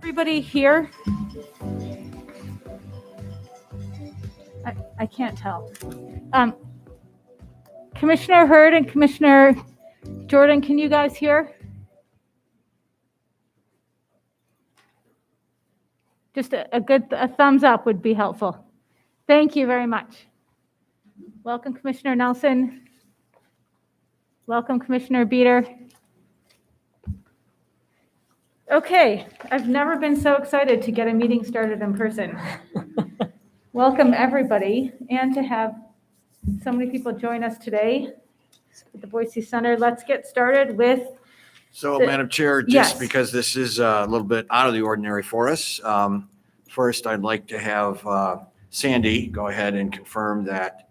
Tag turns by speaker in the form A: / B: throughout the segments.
A: Everybody here? I can't tell. Commissioner Hurd and Commissioner Jordan, can you guys hear? Just a thumbs up would be helpful. Thank you very much. Welcome, Commissioner Nelson. Welcome, Commissioner Beater. Okay, I've never been so excited to get a meeting started in person. Welcome, everybody, and to have so many people join us today at the Boise Center. Let's get started with...
B: So, Madam Chair, just because this is a little bit out of the ordinary for us, first I'd like to have Sandy go ahead and confirm that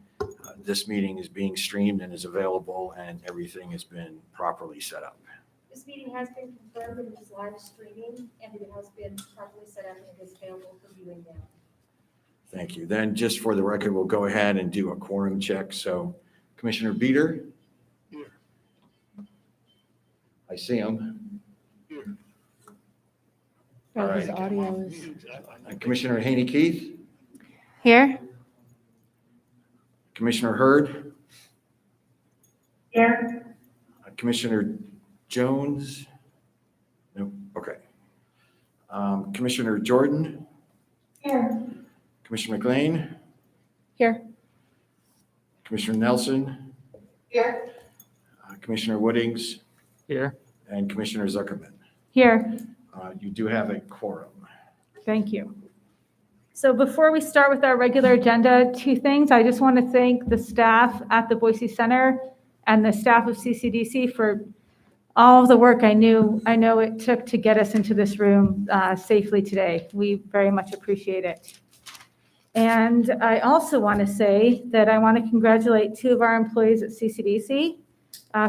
B: this meeting is being streamed and is available and everything has been properly set up.
C: This meeting has been confirmed and it is live streaming and it has been properly set up and it is available for viewing now.
B: Thank you. Then just for the record, we'll go ahead and do a quorum check. So Commissioner Beater. Here. I see him. Here. All right.
A: His audio is...
B: Commissioner Haney-Keith.
A: Here.
B: Commissioner Hurd.
C: Here.
B: Commissioner Jones. Nope. Okay. Commissioner Jordan.
C: Here.
B: Commissioner McLean.
A: Here.
B: Commissioner Nelson.
C: Here.
B: Commissioner Woodings.
D: Here.
B: And Commissioner Zuckerman.
A: Here.
B: You do have a quorum.
A: Thank you. So before we start with our regular agenda, two things. I just want to thank the staff at the Boise Center and the staff of CCDC for all of the work I know it took to get us into this room safely today. We very much appreciate it. And I also want to say that I want to congratulate two of our employees at CCDC.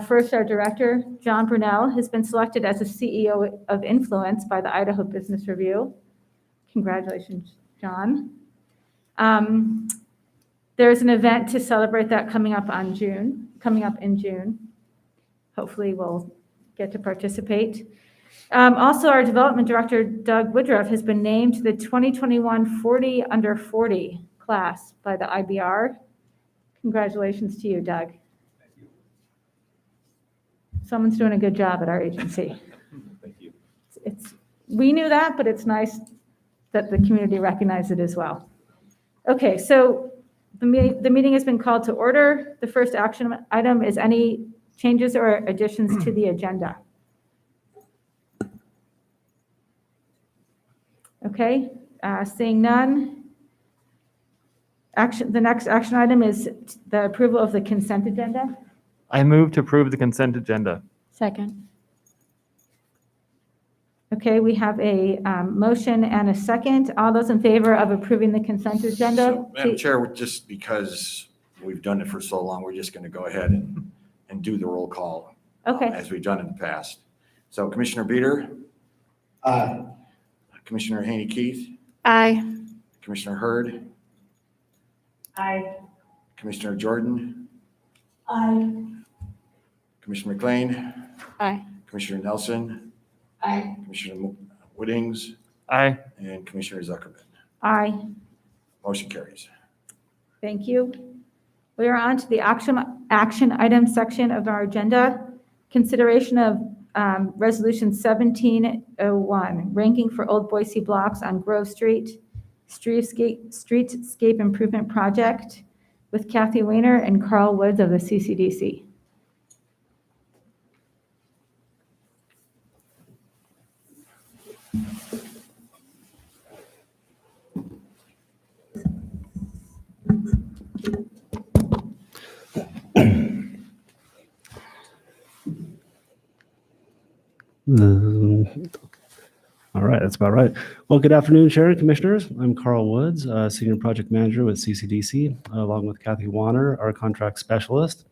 A: First, our director, John Brunel, has been selected as a CEO of Influence by the Idaho Business Review. Congratulations, John. There's an event to celebrate that coming up in June. Hopefully we'll get to participate. Also, our development director, Doug Woodruff, has been named to the 2021 40 Under 40 class by the IBR. Congratulations to you, Doug.
D: Thank you.
A: Someone's doing a good job at our agency.
D: Thank you.
A: We knew that, but it's nice that the community recognize it as well. Okay, so the meeting has been called to order. The first action item is any changes or additions to the agenda. Okay, seeing none. The next action item is the approval of the consent agenda.
D: I move to approve the consent agenda.
E: Second.
A: Okay, we have a motion and a second. All those in favor of approving the consent agenda?
B: So, Madam Chair, just because we've done it for so long, we're just going to go ahead and do the roll call.
A: Okay.
B: As we've done in the past. So Commissioner Beater?
F: Aye.
B: Commissioner Haney-Keith?
E: Aye.
B: Commissioner Hurd?
C: Aye.
B: Commissioner Jordan?
C: Aye.
B: Commissioner McLean?
E: Aye.
B: Commissioner Nelson?
C: Aye.
B: Commissioner Woodings?
D: Aye.
B: And Commissioner Zuckerman.
A: Aye.
B: Motion carries.
A: Thank you. We are on to the action item section of our agenda. Consideration of Resolution 1701, ranking for Old Boise blocks on Grove Street, Streetscape Improvement Project with Kathy Weiner and Carl Woods of the CCDC.
F: All right, that's about right. Well, good afternoon, Chair and Commissioners. I'm Carl Woods, Senior Project Manager with CCDC, along with Kathy Warner, our Contract Specialist.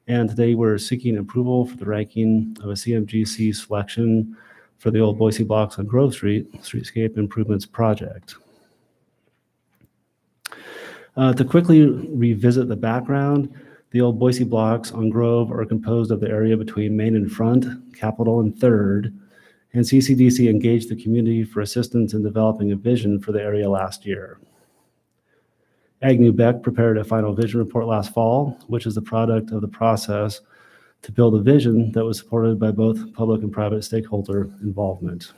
F: And today we're seeking approval for the ranking of a CMGC selection for the Old Boise blocks on Grove Street, Streetscape Improvements Project. To quickly revisit the background, the Old Boise blocks on Grove are composed of the area between Main and Front, Capitol and 3rd, and CCDC engaged the community for assistance in developing a vision for the area last year. Agnew Beck prepared a final vision report last fall, which is the product of the process to build a vision that was supported by both public and private stakeholder involvement.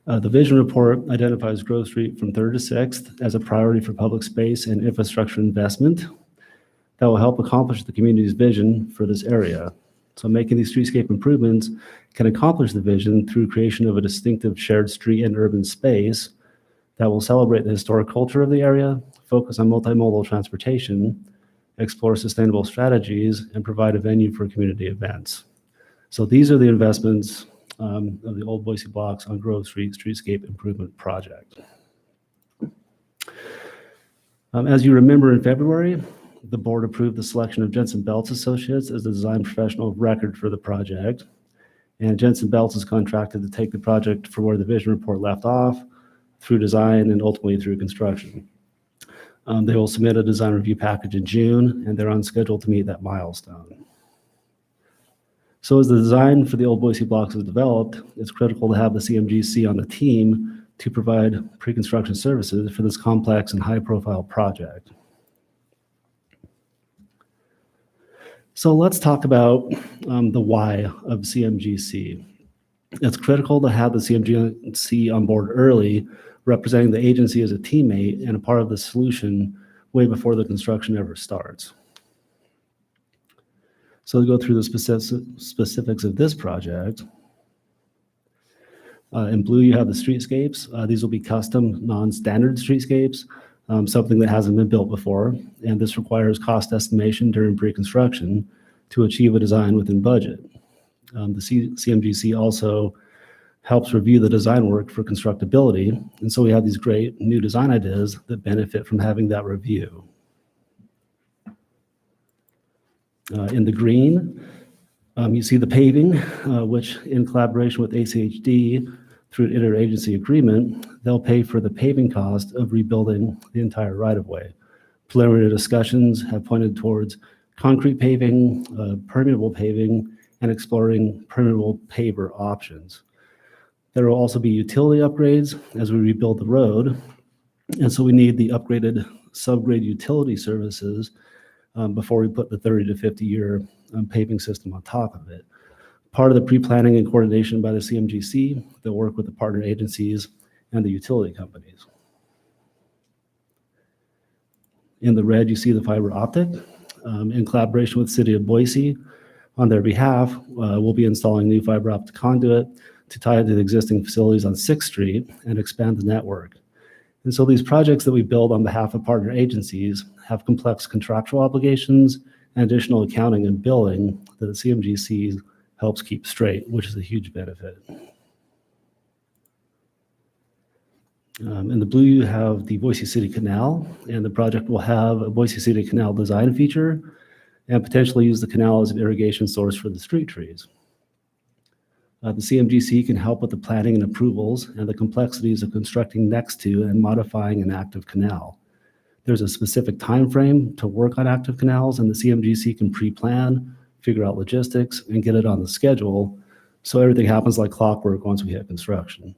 F: The vision report identifies Grove Street from 3rd to 6th as a priority for public space and infrastructure investment that will help accomplish the community's vision for this area. So making these streetscape improvements can accomplish the vision through creation of a distinctive shared street and urban space that will celebrate the historic culture of the area, focus on multimodal transportation, explore sustainable strategies, and provide a venue for community events. So these are the investments of the Old Boise blocks on Grove Street Streetscape Improvement Project. As you remember, in February, the board approved the selection of Jensen Belts Associates as the design professional of record for the project. And Jensen Belts is contracted to take the project from where the vision report left off through design and ultimately through construction. They will submit a design review package in June, and they're on schedule to meet that milestone. So as the design for the Old Boise blocks is developed, it's critical to have the CMGC on the team to provide pre-construction services for this complex and high-profile project. So let's talk about the why of CMGC. It's critical to have the CMGC on board early, representing the agency as a teammate and a part of the solution way before the construction ever starts. So to go through the specifics of this project. In blue, you have the streetscapes. These will be custom, non-standard streetscapes, something that hasn't been built before. And this requires cost estimation during pre-construction to achieve a design within budget. The CMGC also helps review the design work for constructability. And so we have these great new design ideas that benefit from having that review. In the green, you see the paving, which in collaboration with ACHD through an interagency agreement, they'll pay for the paving cost of rebuilding the entire right-of-way. Preliminary discussions have pointed towards concrete paving, permeable paving, and exploring permeable paver options. There will also be utility upgrades as we rebuild the road. And so we need the upgraded subgrade utility services before we put the 30 to 50 year paving system on top of it. part of the pre-planning and coordination by the CMGC. They'll work with the partner agencies and the utility companies. In the red, you see the fiber optic. In collaboration with the City of Boise, on their behalf, we'll be installing new fiber optic conduit to tie into the existing facilities on 6th Street and expand the network. And so these projects that we build on behalf of partner agencies have complex contractual obligations and additional accounting and billing that the CMGC helps keep straight, which is a huge benefit. In the blue, you have the Boise City Canal, and the project will have a Boise City Canal design feature and potentially use the canal as an irrigation source for the street trees. The CMGC can help with the planning and approvals and the complexities of constructing next to and modifying an active canal. There's a specific time frame to work on active canals, and the CMGC can pre-plan, figure out logistics, and get it on the schedule so everything happens like clockwork once we hit construction.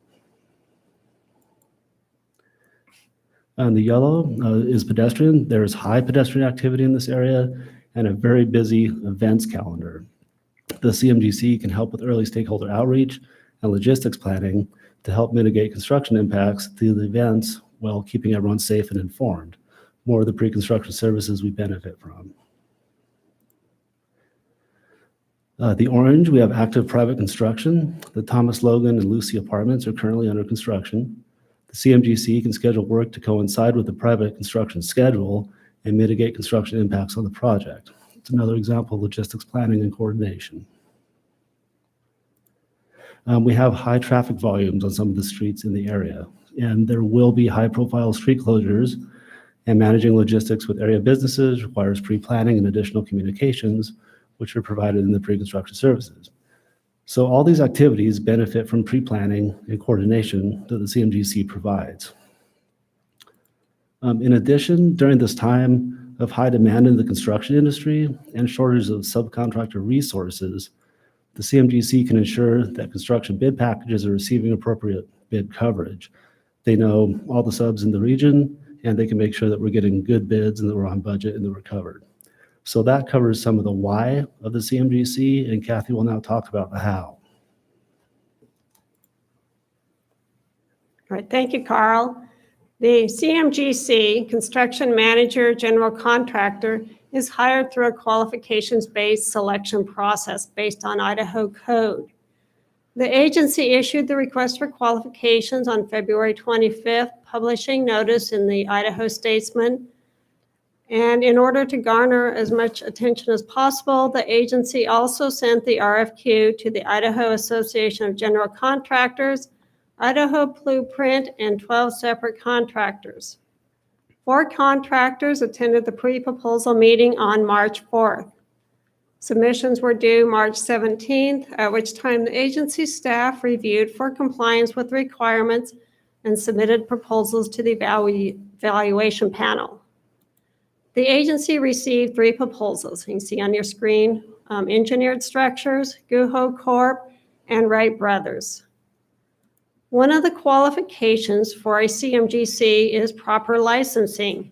F: And the yellow is pedestrian. There is high pedestrian activity in this area and a very busy events calendar. The CMGC can help with early stakeholder outreach and logistics planning to help mitigate construction impacts to the events while keeping everyone safe and informed. More of the pre-construction services we benefit from. The orange, we have active private construction. The Thomas Logan and Lucy apartments are currently under construction. The CMGC can schedule work to coincide with the private construction schedule and mitigate construction impacts on the project. It's another example of logistics planning and coordination. We have high traffic volumes on some of the streets in the area, and there will be high-profile street closures, and managing logistics with area businesses requires pre-planning and additional communications, which are provided in the pre-construction services. So all these activities benefit from pre-planning and coordination that the CMGC provides. In addition, during this time of high demand in the construction industry and shortage of subcontractor resources, the CMGC can ensure that construction bid packages are receiving appropriate bid coverage. They know all the subs in the region, and they can make sure that we're getting good bids and that we're on budget and that we're covered. So that covers some of the why of the CMGC, and Kathy will now talk about the how.
E: All right, thank you, Carl. The CMGC, Construction Manager General Contractor, is hired through a qualifications-based selection process based on Idaho code. The agency issued the request for qualifications on February 25th, publishing notice in the Idaho Statesman. And in order to garner as much attention as possible, the agency also sent the RFQ to the Idaho Association of General Contractors, Idaho Blueprint, and 12 separate contractors. 4 contractors attended the pre-proposal meeting on March 4th. Submissions were due March 17th, at which time the agency staff reviewed for compliance with requirements and submitted proposals to the evaluation panel. The agency received 3 proposals. You can see on your screen, Engineered Structures, Guho Corp., and Wright Brothers. One of the qualifications for a CMGC is proper licensing.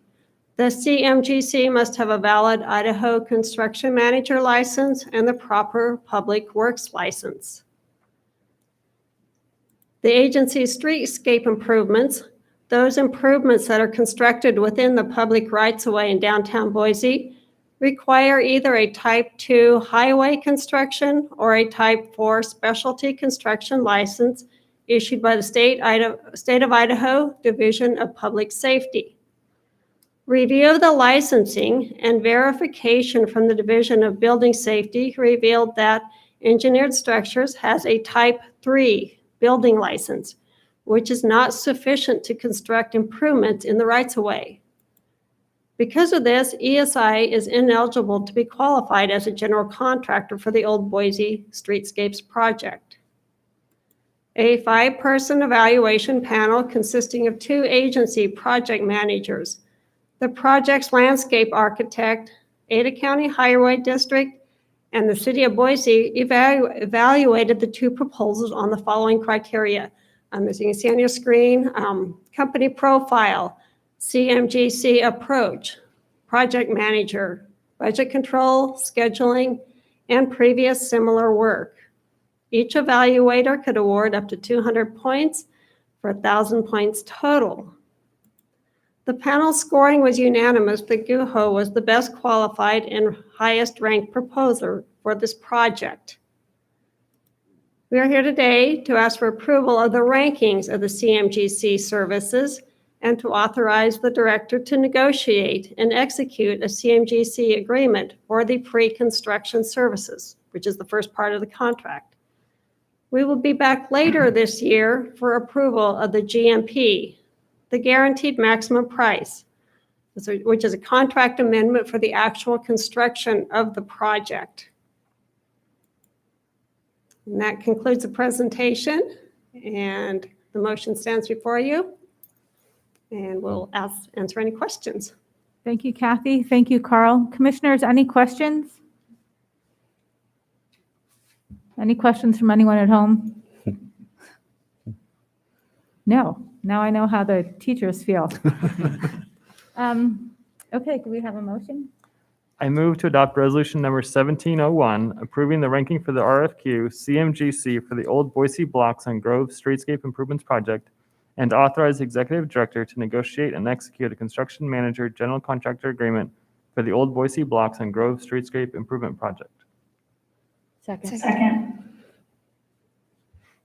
E: The CMGC must have a valid Idaho Construction Manager license and the proper Public Works license. The agency's streetscape improvements, those improvements that are constructed within the public rights-of-way in downtown Boise, require either a Type 2 highway construction or a Type 4 specialty construction license issued by the State of Idaho Division of Public Safety. Review of the licensing and verification from the Division of Building Safety revealed that Engineered Structures has a Type 3 building license, which is not sufficient to construct improvements in the rights-of-way. Because of this, ESI is ineligible to be qualified as a general contractor for the Old Boise Streetscapes project. A 5-person evaluation panel consisting of 2 agency project managers, the project's landscape architect, Ada County Highway District, and the City of Boise evaluated the 2 proposals on the following criteria. As you can see on your screen, company profile, CMGC approach, project manager, budget control, scheduling, and previous similar work. Each evaluator could award up to 200 points for 1,000 points total. The panel scoring was unanimous that GUHO was the best qualified and highest ranked proposer for this project. We are here today to ask for approval of the rankings of the CMGC services and to authorize the director to negotiate and execute a CMGC agreement for the pre-construction services, which is the first part of the contract. We will be back later this year for approval of the GMP, the guaranteed maximum price, which is a contract amendment for the actual construction of the project. And that concludes the presentation, and the motion stands before you. And we'll answer any questions.
A: Thank you, Kathy. Thank you, Carl. Commissioners, any questions? Any questions from anyone at home? No. Now I know how the teachers feel. Okay, do we have a motion?
D: I move to adopt resolution number 1701, approving the ranking for the RFQ CMGC for the Old Boise Blocks on Grove Streetscape Improvements Project, and authorize the executive director to negotiate and execute a construction manager general contractor agreement for the Old Boise Blocks on Grove Streetscape Improvement Project.
A: Second.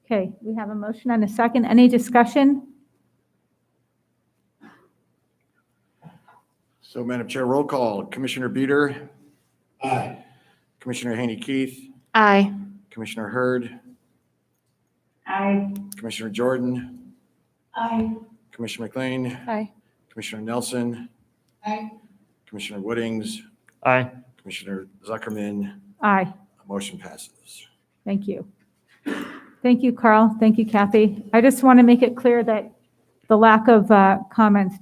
A: Okay, we have a motion and a second. Any discussion?
B: So, Madam Chair, roll call. Commissioner Beater? Aye. Commissioner Haney-Keith?
G: Aye.
B: Commissioner Hurd?
C: Aye.
B: Commissioner Jordan?
C: Aye.
B: Commissioner McLean?
G: Aye.
B: Commissioner Nelson?
C: Aye.
B: Commissioner Woodings?
D: Aye.
B: Commissioner Zuckerman?
A: Aye.
B: Motion passes.
A: Thank you. Thank you, Carl. Thank you, Kathy. I just want to make it clear that the lack of comments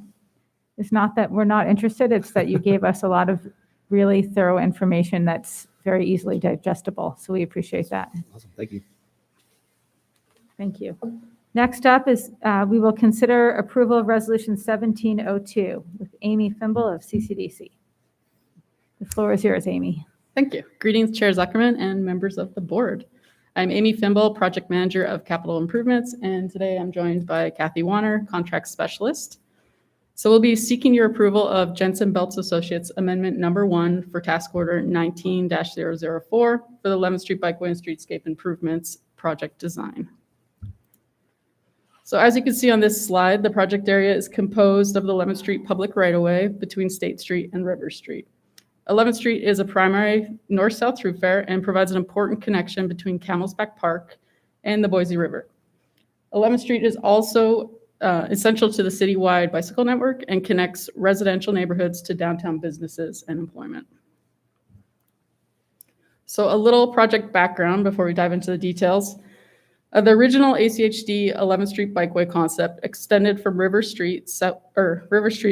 A: is not that we're not interested, it's that you gave us a lot of really thorough information that's very easily digestible. So we appreciate that.
F: Awesome, thank you.
A: Thank you. Next up is we will consider approval of resolution 1702 with Amy Fimble of CCDC. The floor is yours, Amy.
H: Thank you. Greetings, Chair Zuckerman and members of the board. I'm Amy Fimble, Project Manager of Capital Improvements, and today I'm joined by Kathy Warner, Contract Specialist. So we'll be seeking your approval of Jensen Belts Associates Amendment Number 1 for Task Order 19-004 for the 11th Street Bikeway and Streetscape Improvements Project Design. So as you can see on this slide, the project area is composed of the 11th Street public right-of-way between State Street and River Street. 11th Street is a primary north-south thoroughfare and provides an important connection between Camel's Back Park and the Boise River. 11th Street is also essential to the citywide bicycle network and connects residential neighborhoods to downtown businesses and employment. So a little project background before we dive into the details. The original ACHD 11th Street Bikeway concept extended from River Street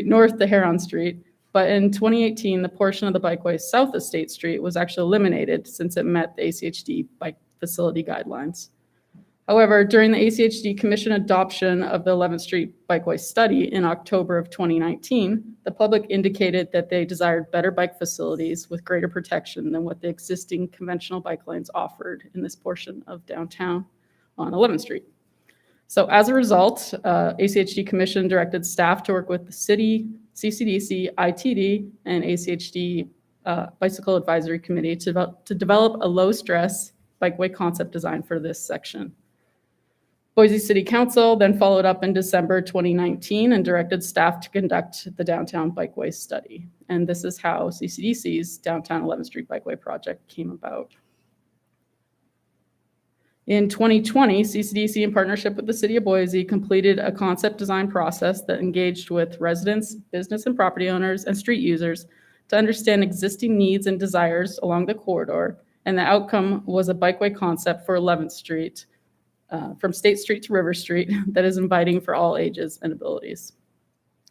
H: north to Heron Street. But in 2018, the portion of the bikeway south of State Street was actually eliminated since it met the ACHD bike facility guidelines. However, during the ACHD Commission adoption of the 11th Street Bikeway study in October of 2019, the public indicated that they desired better bike facilities with greater protection than what the existing conventional bike lanes offered in this portion of downtown on 11th Street. So as a result, ACHD Commission directed staff to work with the city, CCDC, ITD, and ACHD Bicycle Advisory Committee to develop a low-stress bikeway concept design for this section. Boise City Council then followed up in December 2019 and directed staff to conduct the downtown bikeway study. And this is how CCDC's Downtown 11th Street Bikeway project came about. In 2020, CCDC, in partnership with the City of Boise, completed a concept design process that engaged with residents, business and property owners, and street users to understand existing needs and desires along the corridor, and the outcome was a bikeway concept for 11th Street, from State Street to River Street, that is inviting for all ages and abilities.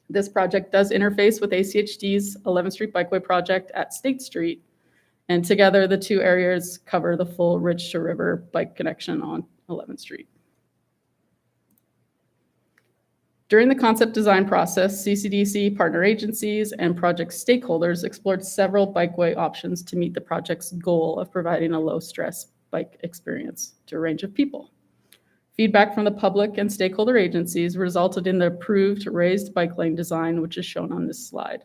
H: This project does interface with ACHD's 11th Street Bikeway project at State Street, and together, the two areas cover the full Ridge to River bike connection on 11th Street. During the concept design process, CCDC, partner agencies, and project stakeholders explored several bikeway options to meet the project's goal of providing a low-stress bike experience to a range of people. Feedback from the public and stakeholder agencies resulted in the approved raised bike lane design, which is shown on this slide.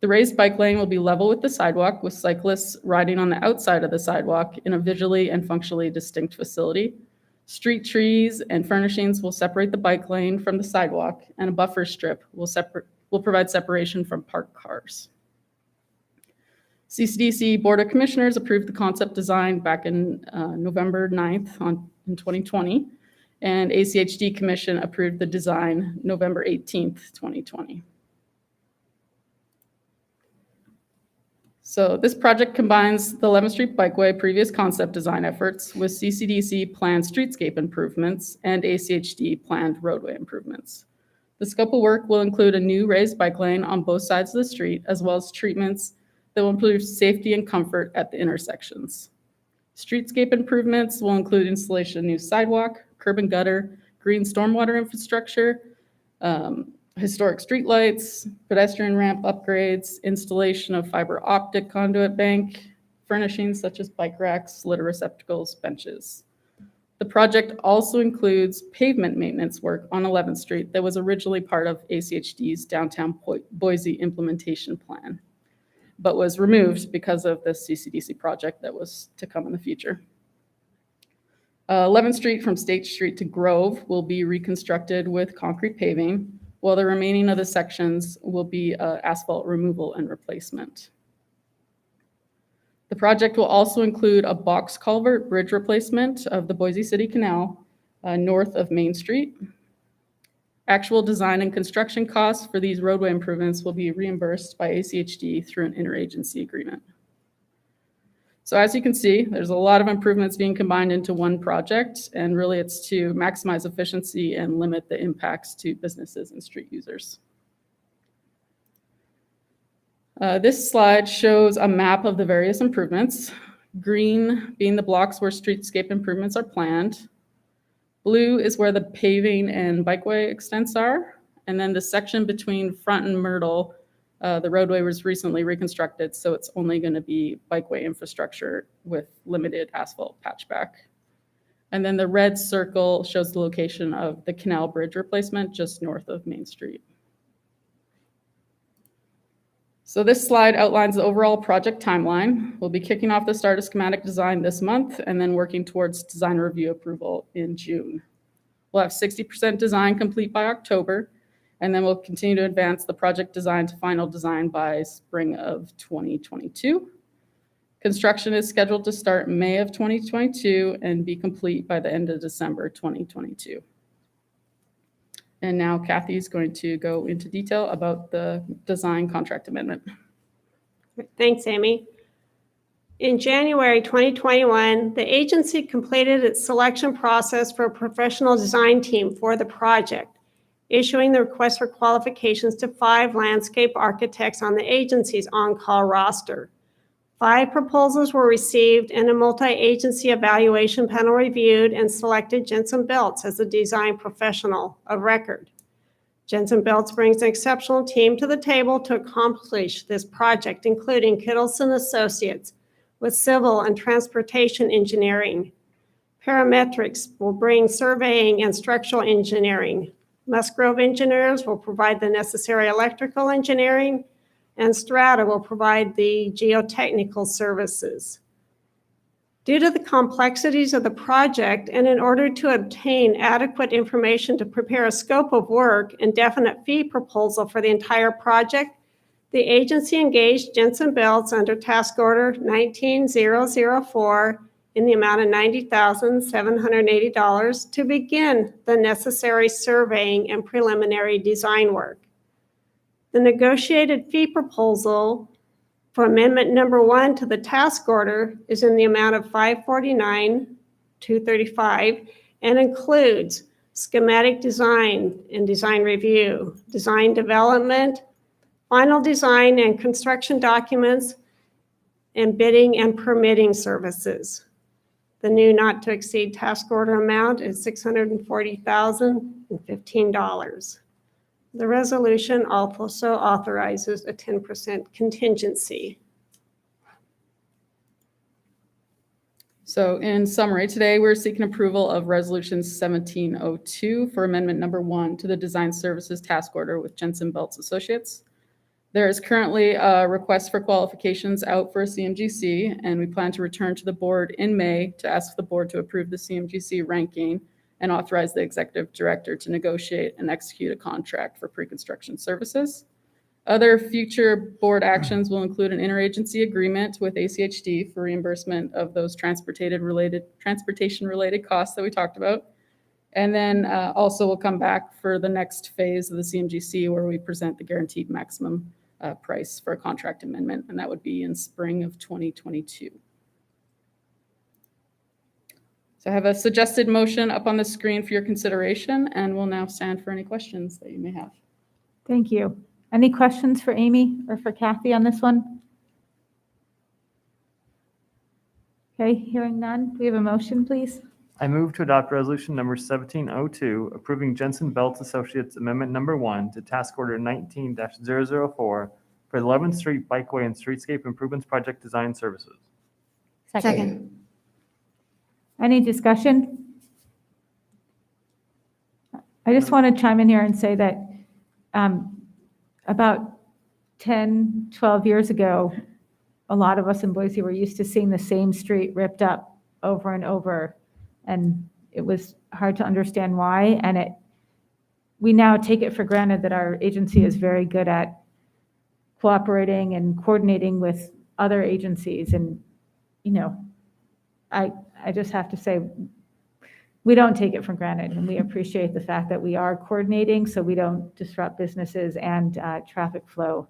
H: The raised bike lane will be level with the sidewalk, with cyclists riding on the outside of the sidewalk in a visually and functionally distinct facility. Street trees and furnishings will separate the bike lane from the sidewalk, and a buffer strip will provide separation from parked cars. CCDC Board of Commissioners approved the concept design back in November 9th in 2020, and ACHD Commission approved the design November 18th, 2020. So this project combines the 11th Street Bikeway previous concept design efforts with CCDC planned streetscape improvements and ACHD planned roadway improvements. The scope of work will include a new raised bike lane on both sides of the street, as well as treatments that will improve safety and comfort at the intersections. Streetscape improvements will include installation of new sidewalk, curb and gutter, green stormwater infrastructure, historic streetlights, pedestrian ramp upgrades, installation of fiber optic conduit bank, furnishings such as bike racks, litter receptacles, benches. The project also includes pavement maintenance work on 11th Street that was originally part of ACHD's downtown Boise implementation plan, but was removed because of the CCDC project that was to come in the future. 11th Street from State Street to Grove will be reconstructed with concrete paving, while the remaining of the sections will be asphalt removal and replacement. The project will also include a box culvert bridge replacement of the Boise City Canal north of Main Street. Actual design and construction costs for these roadway improvements will be reimbursed by ACHD through an interagency agreement. So as you can see, there's a lot of improvements being combined into one project, and really it's to maximize efficiency and limit the impacts to businesses and street users. This slide shows a map of the various improvements, green being the blocks where streetscape improvements are planned. Blue is where the paving and bikeway extents are, and then the section between Front and Myrtle, the roadway was recently reconstructed, so it's only going to be bikeway infrastructure with limited asphalt patchback. And then the red circle shows the location of the canal bridge replacement just north of Main Street. So this slide outlines the overall project timeline. We'll be kicking off the start of schematic design this month and then working towards design review approval in June. We'll have 60% design complete by October, and then we'll continue to advance the project design to final design by spring of 2022. Construction is scheduled to start May of 2022 and be complete by the end of December 2022. And now Kathy's going to go into detail about the design contract amendment.
E: Thanks, Amy. In January 2021, the agency completed its selection process for a professional design team for the project, issuing the request for qualifications to 5 landscape architects on the agency's on-call roster. 5 proposals were received, and a multi-agency evaluation panel reviewed and selected Jensen Belts as the design professional of record. Jensen Belts brings an exceptional team to the table to accomplish this project, including Kittleson Associates with civil and transportation engineering. Parametrics will bring surveying and structural engineering. Musgrove Engineers will provide the necessary electrical engineering, and Strata will provide the geotechnical services. Due to the complexities of the project, and in order to obtain adequate information to prepare a scope of work and definite fee proposal for the entire project, the agency engaged Jensen Belts under task order 19004 in the amount of $90,780 to begin the necessary surveying and preliminary design work. The negotiated fee proposal for amendment number 1 to the task order is in the amount of $549,235 and includes schematic design and design review, design development, final design and construction documents, and bidding and permitting services. The new not to exceed task order amount is $640,015. The resolution also authorizes a 10% contingency.
H: So in summary, today we're seeking approval of Resolution 1702 for Amendment Number 1 to the Design Services Task Order with Jensen Belts Associates. There is currently a request for qualifications out for a CMGC, and we plan to return to the board in May to ask the board to approve the CMGC ranking and authorize the executive director to negotiate and execute a contract for pre-construction services. Other future board actions will include an interagency agreement with ACHD for reimbursement of those transportation-related costs that we talked about. And then also we'll come back for the next phase of the CMGC where we present the guaranteed maximum price for a contract amendment, and that would be in spring of 2022. So I have a suggested motion up on the screen for your consideration, and we'll now stand for any questions that you may have.
A: Thank you. Any questions for Amy or for Kathy on this one? Okay, hearing none. Do we have a motion, please?
D: I move to adopt resolution number 1702, approving Jensen Belts Associates Amendment Number 1 to Task Order 19-004 for the 11th Street Bikeway and Streetscape Improvements Project Design Services.
G: Second.
A: Any discussion? I just want to chime in here and say that about 10, 12 years ago, a lot of us in Boise were used to seeing the same street ripped up over and over. And it was hard to understand why. And we now take it for granted that our agency is very good at cooperating and coordinating with other agencies. And, you know, I just have to say, we don't take it for granted. And we appreciate the fact that we are coordinating so we don't disrupt businesses and traffic flow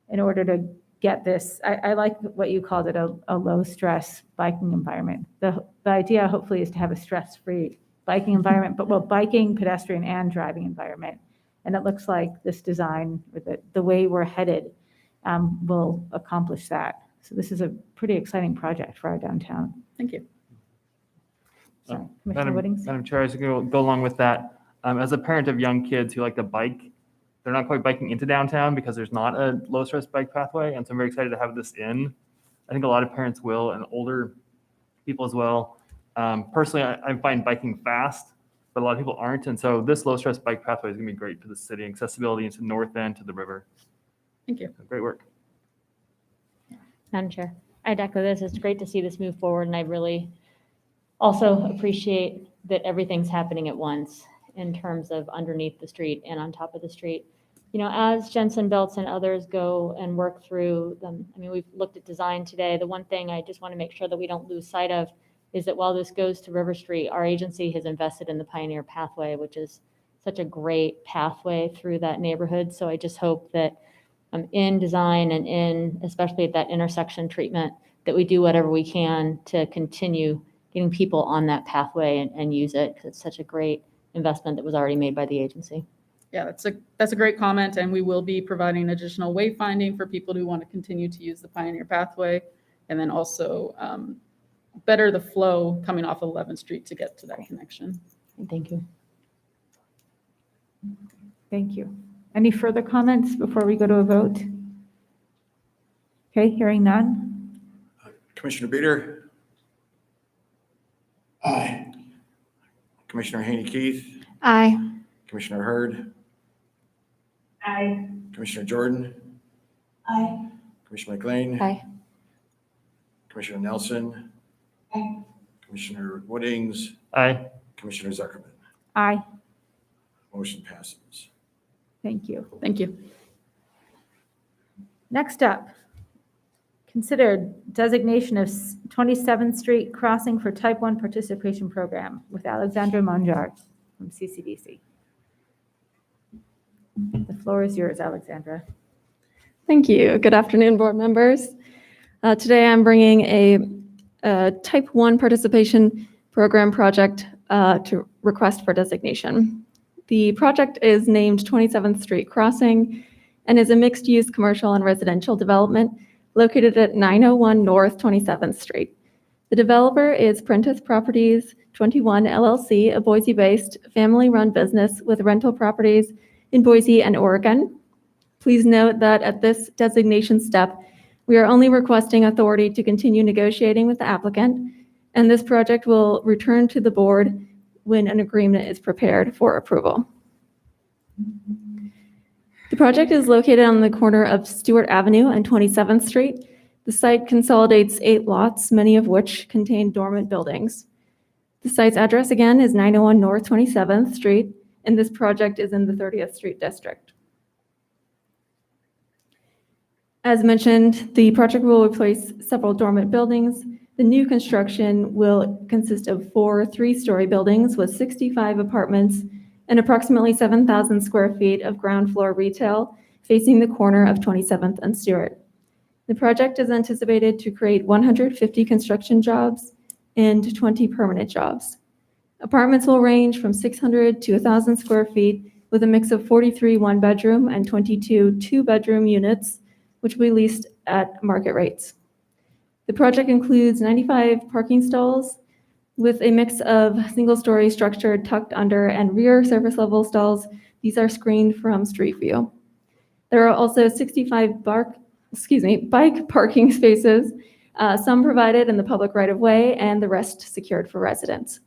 A: in order to get this. I like what you called it, a low stress biking environment. The idea hopefully is to have a stress-free biking environment, but biking, pedestrian, and driving environment. And it looks like this design, or the way we're headed, will accomplish that. So this is a pretty exciting project for our downtown.
H: Thank you.
A: Sorry, Commissioner Woodings.
D: Madam Chair, as you go along with that, as a parent of young kids who like to bike, they're not quite biking into downtown because there's not a low-stress bike pathway, and so I'm very excited to have this in. I think a lot of parents will, and older people as well. Personally, I find biking fast, but a lot of people aren't, and so this low-stress bike pathway is going to be great for the city, accessibility into the north end to the river.
H: Thank you.
D: Great work.
G: Madam Chair, I'd echo this. It's great to see this move forward, and I really also appreciate that everything's happening at once in terms of underneath the street and on top of the street. You know, as Jensen Belts and others go and work through them, I mean, we've looked at design today. The one thing I just want to make sure that we don't lose sight of is that while this goes to River Street, our agency has invested in the Pioneer Pathway, which is such a great pathway through that neighborhood. So I just hope that in design and in, especially at that intersection treatment, that we do whatever we can to continue getting people on that pathway and use it, because it's such a great investment that was already made by the agency.
H: Yeah, that's a great comment, and we will be providing additional wayfinding for people who want to continue to use the Pioneer Pathway, and then also better the flow coming off of 11th Street to get to that connection.
G: Thank you.
A: Thank you. Any further comments before we go to a vote? Okay, hearing none.
B: Commissioner Beater? Aye. Commissioner Haney-Keith?
G: Aye.
B: Commissioner Hurd?
C: Aye.
B: Commissioner Jordan?
C: Aye.
B: Commissioner McLean?
G: Aye.
B: Commissioner Nelson?
C: Aye.
B: Commissioner Woodings?
D: Aye.
B: Commissioner Zuckerman?
A: Aye.
B: Motion passes.
A: Thank you.
H: Thank you.
A: Next up, consider designation of 27th Street crossing for Type 1 participation program with Alexandra Monjar from CCDC. The floor is yours, Alexandra.
I: Thank you. Good afternoon, board members. Today I'm bringing a Type 1 participation program project to request for designation. The project is named 27th Street Crossing and is a mixed-use commercial and residential development located at 901 North 27th Street. The developer is Prentice Properties 21 LLC, a Boise-based family-run business with rental properties in Boise and Oregon. Please note that at this designation step, we are only requesting authority to continue negotiating with the applicant, and this project will return to the board when an agreement is prepared for approval. The project is located on the corner of Stewart Avenue and 27th Street. The site consolidates 8 lots, many of which contain dormant buildings. The site's address again is 901 North 27th Street, and this project is in the 30th Street District. As mentioned, the project will replace several dormant buildings. The new construction will consist of 4 3-story buildings with 65 apartments and approximately 7,000 square feet of ground floor retail facing the corner of 27th and Stewart. The project is anticipated to create 150 construction jobs and 20 permanent jobs. Apartments will range from 600 to 1,000 square feet with a mix of 43 one-bedroom and 22 two-bedroom units, which will be leased at market rates. The project includes 95 parking stalls with a mix of single-story structure tucked under and rear surface level stalls. These are screened from street view. There are also 65 bike parking spaces, some provided in the public right-of-way and the rest secured for residents.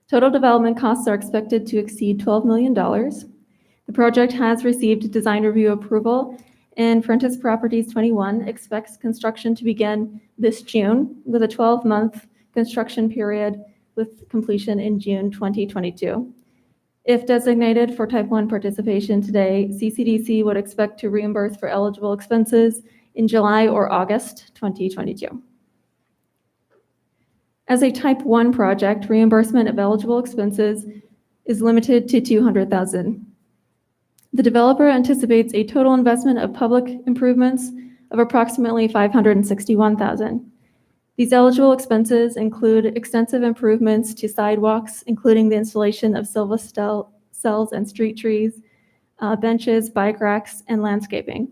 I: Total development costs are expected to exceed $12 million. The project has received design review approval, and Frentis Properties 21 expects construction to begin this June with a 12-month construction period with completion in June 2022. If designated for Type 1 participation today, CCDC would expect to reimburse for eligible expenses in July or August 2022. As a Type 1 project, reimbursement of eligible expenses is limited to $200,000. The developer anticipates a total investment of public improvements of approximately $561,000. These eligible expenses include extensive improvements to sidewalks, including the installation of silva cells and street trees, benches, bike racks, and landscaping.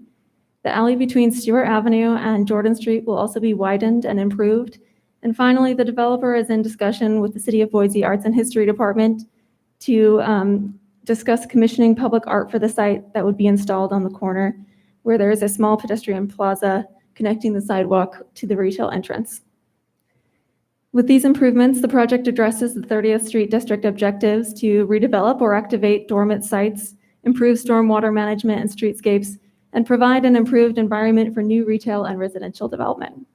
I: The alley between Stewart Avenue and Jordan Street will also be widened and improved. And finally, the developer is in discussion with the City of Boise Arts and History Department to discuss commissioning public art for the site that would be installed on the corner, where there is a small pedestrian plaza connecting the sidewalk to the retail entrance. With these improvements, the project addresses the 30th Street District objectives to redevelop or activate dormant sites, improve stormwater management and streetscapes, and provide an improved environment for new retail and residential development.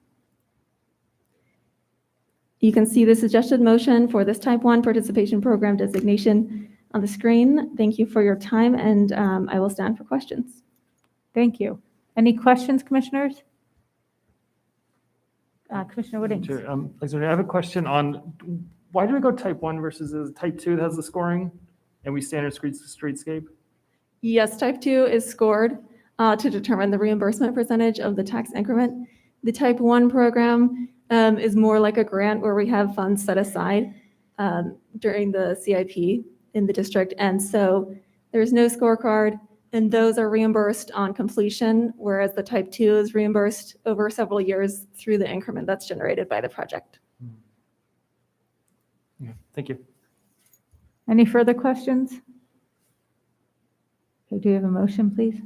I: You can see the suggested motion for this Type 1 participation program designation on the screen. Thank you for your time, and I will stand for questions.
A: Thank you. Any questions, commissioners? Commissioner Woodings.
D: Sure. I have a question on why do we go Type 1 versus Type 2 that has the scoring and we standard streetscape?
I: Yes, Type 2 is scored to determine the reimbursement percentage of the tax increment. The Type 1 program is more like a grant where we have funds set aside during the CIP in the district. And so there's no scorecard, and those are reimbursed on completion, whereas the Type 2 is reimbursed over several years through the increment that's generated by the project.
D: Yeah, thank you.
A: Any further questions? Okay, do you have a motion, please?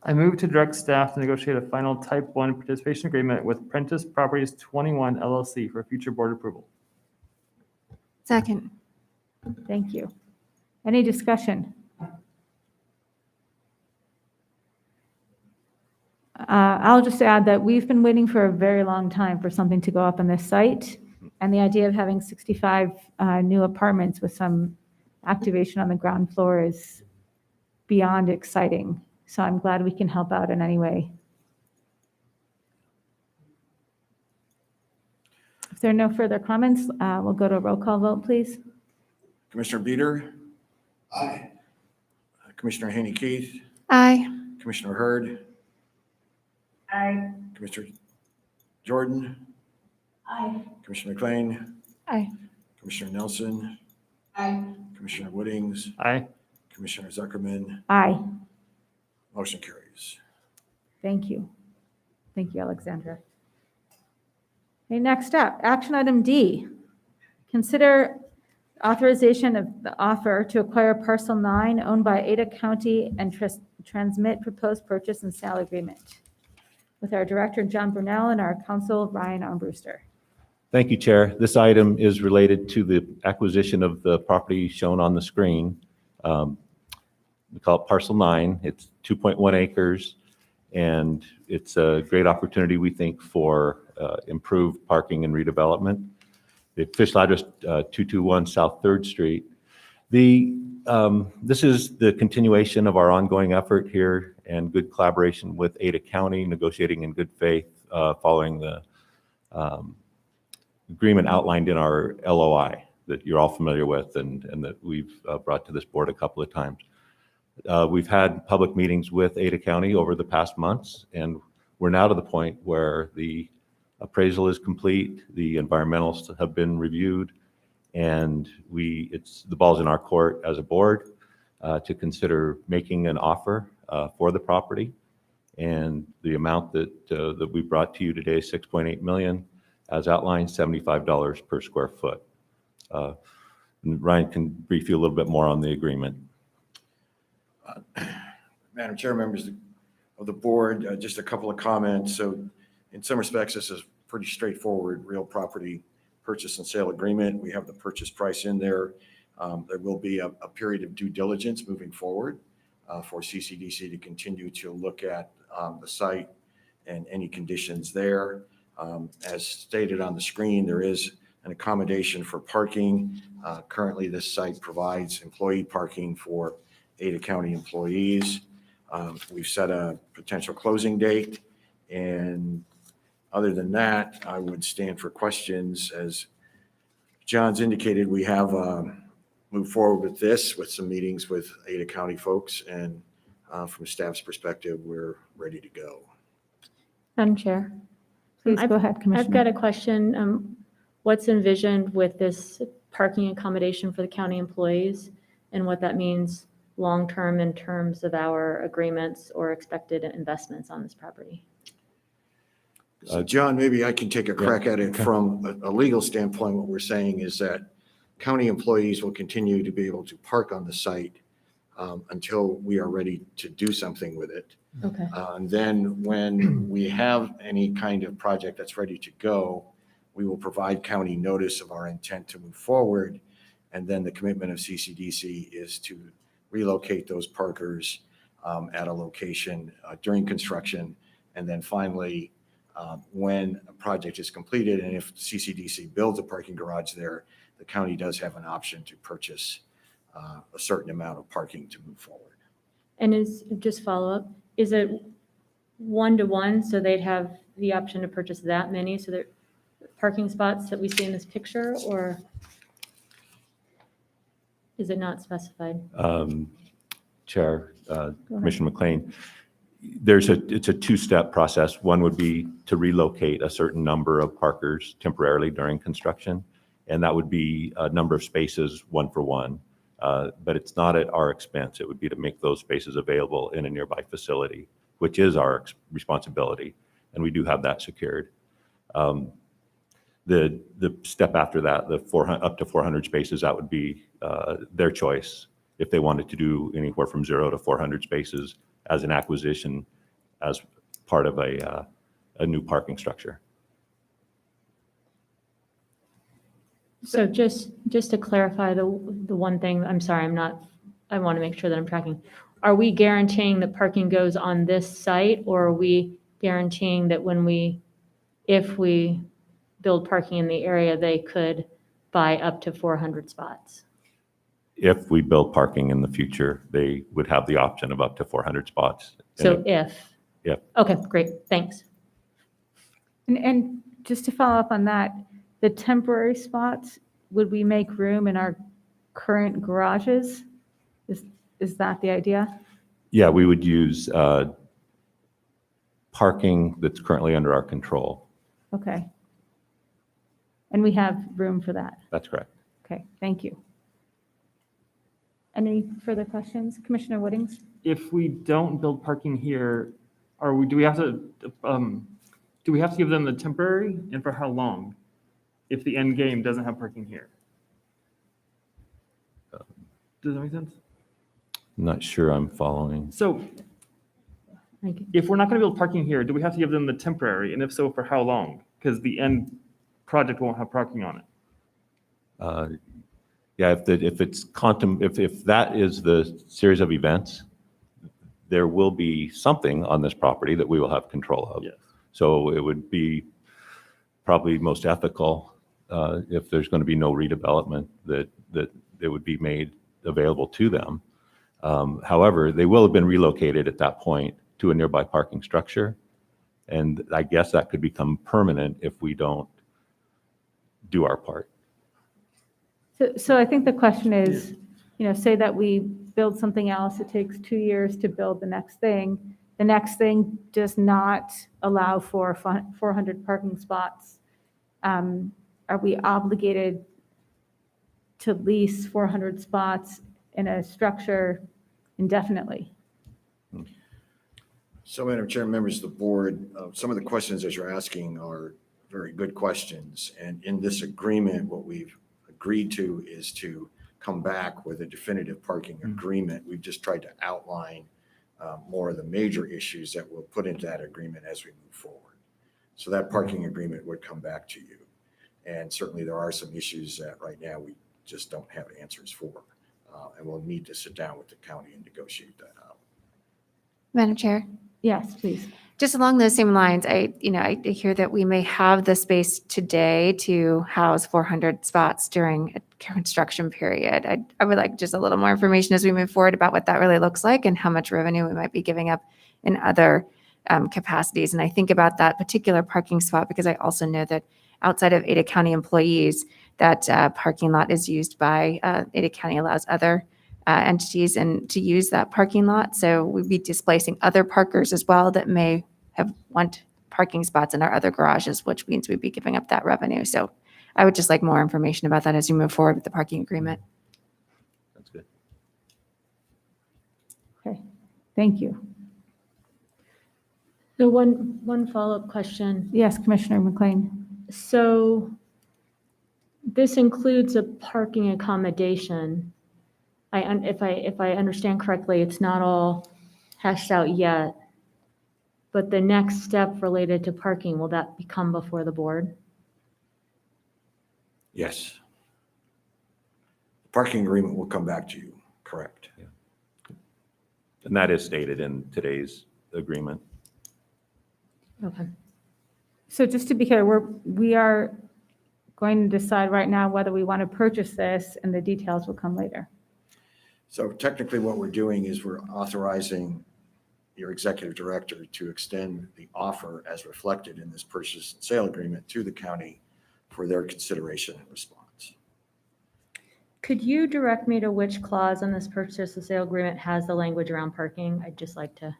D: I move to direct staff to negotiate a final Type 1 participation agreement with Prentice Properties 21 LLC for future board approval.
I: Second.
A: Thank you. Any discussion? I'll just add that we've been waiting for a very long time for something to go up on this site. And the idea of having 65 new apartments with some activation on the ground floor is beyond exciting. So I'm glad we can help out in any way. If there are no further comments, we'll go to a roll call vote, please.
B: Commissioner Beater? Aye. Commissioner Haney-Keith?
I: Aye.
B: Commissioner Hurd?
C: Aye.
B: Commissioner Jordan?
C: Aye.
B: Commissioner McLean?
I: Aye.
B: Commissioner Nelson?
C: Aye.
B: Commissioner Woodings?
D: Aye.
B: Commissioner Zuckerman?
A: Aye.
B: Motion carries.
A: Thank you. Thank you, Alexandra. Okay, next up, action item D. Consider authorization of the offer to acquire parcel 9 owned by Ada County and transmit proposed purchase and sale agreement with our director, John Brunel, and our counsel, Ryan Armbruster.
J: Thank you, Chair. This item is related to the acquisition of the property shown on the screen. We call it Parcel 9. It's 2.1 acres, and it's a great opportunity, we think, for improved parking and redevelopment. The official address, 221 South 3rd Street. This is the continuation of our ongoing effort here and good collaboration with Ada County, negotiating in good faith following the agreement outlined in our LOI that you're all familiar with and that we've brought to this board a couple of times. We've had public meetings with Ada County over the past months, and we're now to the point where the appraisal is complete, the environmentals have been reviewed, and the ball's in our court as a board to consider making an offer for the property. And the amount that we brought to you today, $6.8 million, as outlined, $75 per square foot. And Ryan can brief you a little bit more on the agreement.
B: Madam Chair, members of the board, just a couple of comments. So in some respects, this is pretty straightforward, real property purchase and sale agreement. We have the purchase price in there. There will be a period of due diligence moving forward for CCDC to continue to look at the site and any conditions there. As stated on the screen, there is an accommodation for parking. Currently, this site provides employee parking for Ada County employees. We've set a potential closing date, and other than that, I would stand for questions. As John's indicated, we have moved forward with this with some meetings with Ada County folks, and from staff's perspective, we're ready to go.
G: Madam Chair.
A: Please go ahead, Commissioner.
G: I've got a question. What's envisioned with this parking accommodation for the county employees and what that means long-term in terms of our agreements or expected investments on this property?
B: So John, maybe I can take a crack at it
F: okay.
B: from a legal standpoint. What we're saying is that county employees will continue to be able to park on the site until we are ready to do something with it.
G: Okay.
B: And then when we have any kind of project that's ready to go, we will provide county notice of our intent to move forward. And then the commitment of CCDC is to relocate those parkers at a location during construction. And then finally, when a project is completed, and if CCDC builds a parking garage there, the county does have an option to purchase a certain amount of parking to move forward.
G: And just follow up, is it 1-to-1, so they'd have the option to purchase that many, so they're parking spots that we see in this picture, or is it not specified?
J: Chair, Commissioner McLean, it's a two-step process. One would be to relocate a certain number of parkers temporarily during construction, and that would be a number of spaces 1-for-1. But it's not at our expense. It would be to make those spaces available in a nearby facility, which is our responsibility, and we do have that secured. The step after that, up to 400 spaces, that would be their choice if they wanted to do anywhere from 0 to 400 spaces as an acquisition as part of a new parking structure.
G: So just to clarify the one thing, I'm sorry, I want to make sure that I'm tracking. Are we guaranteeing that parking goes on this site, or are we guaranteeing that if we build parking in the area, they could buy up to 400 spots?
J: If we build parking in the future, they would have the option of up to 400 spots.
G: So if?
J: Yep.
G: Okay, great, thanks.
A: And just to follow up on that, the temporary spots, would we make room in our current garages? Is that the idea?
J: Yeah, we would use parking that's currently under our control.
A: Okay. And we have room for that?
J: That's correct.
A: Okay, thank you. Any further questions? Commissioner Woodings?
D: If we don't build parking here, do we have to give them the temporary, and for how long? If the end game doesn't have parking here? Does that make sense?
J: I'm not sure I'm following.
D: So
G: Thank you.
D: if we're not going to build parking here, do we have to give them the temporary? And if so, for how long? Because the end project won't have parking on it.
J: Yeah, if that is the series of events, there will be something on this property that we will have control of.
D: Yes.
J: So it would be probably most ethical if there's going to be no redevelopment that it would be made available to them. However, they will have been relocated at that point to a nearby parking structure. And I guess that could become permanent if we don't do our part.
A: So I think the question is, say that we build something else, it takes 2 years to build the next thing. The next thing does not allow for 400 parking spots. Are we obligated to lease 400 spots in a structure indefinitely?
B: So, Madam Chair, members of the board, some of the questions that you're asking are very good questions. And in this agreement, what we've agreed to is to come back with a definitive parking agreement. We've just tried to outline more of the major issues that we'll put into that agreement as we move forward. So that parking agreement would come back to you. And certainly there are some issues that right now we just don't have answers for. And we'll need to sit down with the county and negotiate that out.
K: Madam Chair,
A: Yes, please.
K: just along those same lines, I hear that we may have the space today to house 400 spots during a construction period. I would like just a little more information as we move forward about what that really looks like and how much revenue we might be giving up in other capacities. And I think about that particular parking spot because I also know that outside of Ada County employees, that parking lot is used by Ada County allows other entities and to use that parking lot. So we'd be displacing other parkers as well that may want parking spots in our other garages, which means we'd be giving up that revenue. So I would just like more information about that as you move forward with the parking agreement.
J: That's good.
A: Okay, thank you.
G: So one follow-up question.
A: Yes, Commissioner McLean.
G: So this includes a parking accommodation. If I understand correctly, it's not all hashed out yet. But the next step related to parking, will that come before the board?
B: Yes. The parking agreement will come back to you, correct?
J: And that is stated in today's agreement.
G: Okay.
A: So just to be clear, we are going to decide right now whether we want to purchase this, and the details will come later.
B: So technically what we're doing is we're authorizing your executive director to extend the offer as reflected in this purchase and sale agreement to the county for their consideration and response.
G: Could you direct me to which clause in this purchase and sale agreement has the language around parking? I'd just like to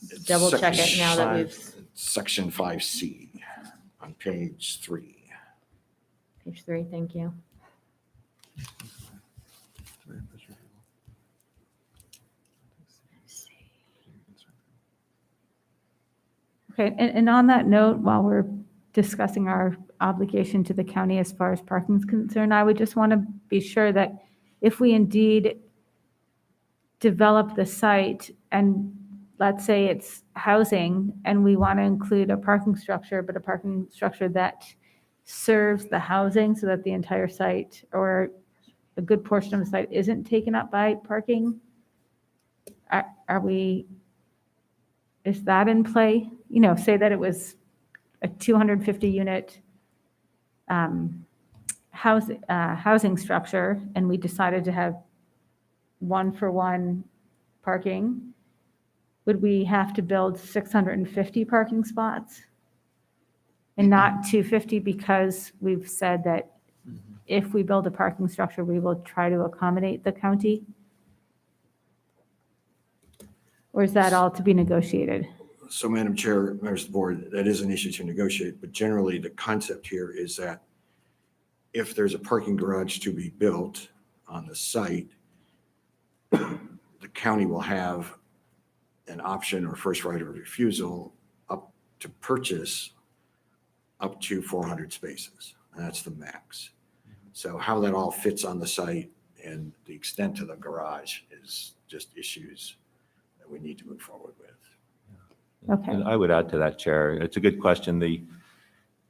B: It's
G: double check it
B: section
G: now that
B: five-
G: we've,
B: Section 5C on page 3.
G: page 3, thank you.
A: Okay, and on that note, while we're discussing our obligation to the county as far as parking is concerned, I would just want to be sure that if we indeed develop the site and let's say it's housing and we want to include a parking structure, but a parking structure that serves the housing so that the entire site or a good portion of the site isn't taken up by parking, is that in play? Say that it was a 250 unit housing structure and we decided to have 1-for-1 parking. Would we have to build 650 parking spots and not 250 because we've said that if we build a parking structure, we will try to accommodate the county? Or is that all to be negotiated?
B: So Madam Chair, members of the board, that is an issue to negotiate, but generally the concept here is that if there's a parking garage to be built on the site, the county will have an option or first right of refusal up to purchase up to 400 spaces. And that's the max. So how that all fits on the site and the extent of the garage is just issues that we need to move forward with.
A: Okay.
J: And I would add to that, Chair, it's a good question.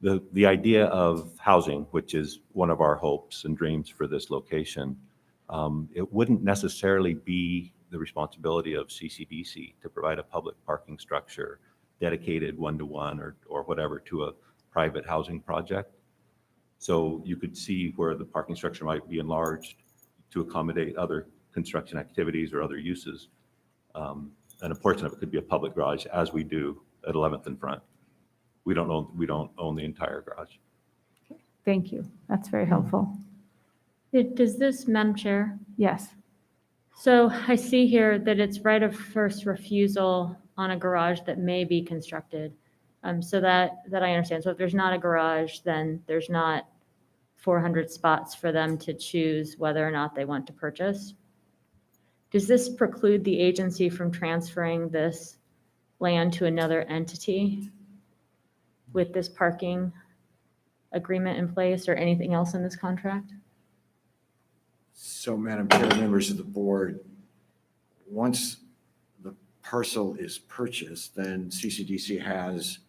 J: The idea of housing, which is one of our hopes and dreams for this location, it wouldn't necessarily be the responsibility of CCDC to provide a public parking structure dedicated one-to-one or whatever to a private housing project. So you could see where the parking structure might be enlarged to accommodate other construction activities or other uses. And a portion of it could be a public garage, as we do at 11th and Front. We don't own the entire garage.
A: Thank you. That's very helpful.
G: Does this, Madam Chair?
A: Yes.
G: So I see here that it's right of first refusal on a garage that may be constructed. So that I understand. So if there's not a garage, then there's not 400 spots for them to choose whether or not they want to purchase. Does this preclude the agency from transferring this land to another entity with this parking agreement in place or anything else in this contract?
B: So, Madam Chair, members of the board, once the parcel is purchased, then CCDC has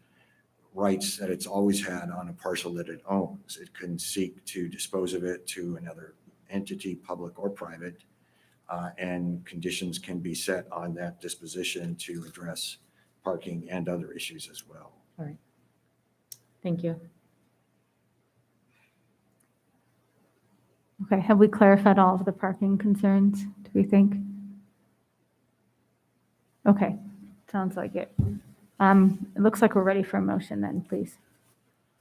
B: rights that it's always had on a parcel that it owns. It can seek to dispose of it to another entity, public or private, and conditions can be set on that disposition to address parking and other issues as well.
G: All right. Thank you.
A: Okay, have we clarified all of the parking concerns, do we think? Okay, sounds like it. It looks like we're ready for a motion then, please.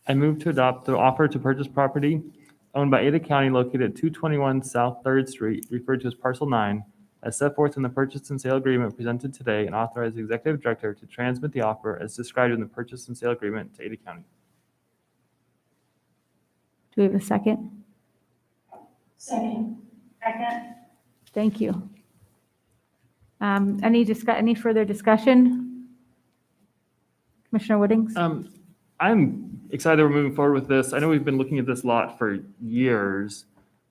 D: I move to adopt the offer to purchase property owned by Ada County located at 221 South 3rd Street, referred to as Parcel 9, as set forth in the purchase and sale agreement presented today, and authorize the executive director to transmit the offer as described in the purchase and sale agreement to Ada County.
A: Do we have a second?
C: Second.
A: Thank you. Any further discussion? Commissioner Woodings?
D: I'm excited we're moving forward with this. I know we've been looking at this lot for years,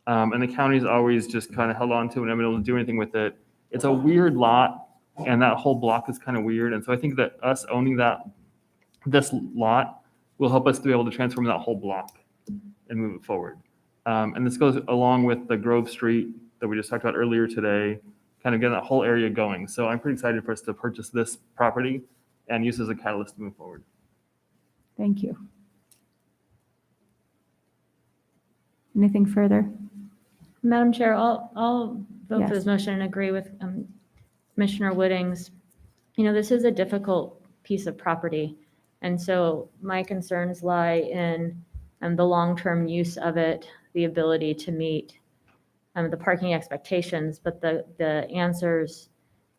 D: and the county's always just kind of held on to it and haven't been able to do anything with it. It's a weird lot, and that whole block is kind of weird. And so I think that us owning this lot will help us to be able to transform that whole block and move it forward. And this goes along with the Grove Street that we just talked about earlier today, kind of getting that whole area going. So I'm pretty excited for us to purchase this property and use it as a catalyst to move forward.
A: Thank you. Anything further?
G: Madam Chair, I'll vote
A: Yes.
G: for this motion and agree with Commissioner Woodings. You know, this is a difficult piece of property. And so my concerns lie in the long-term use of it, the ability to meet the parking expectations, but the answers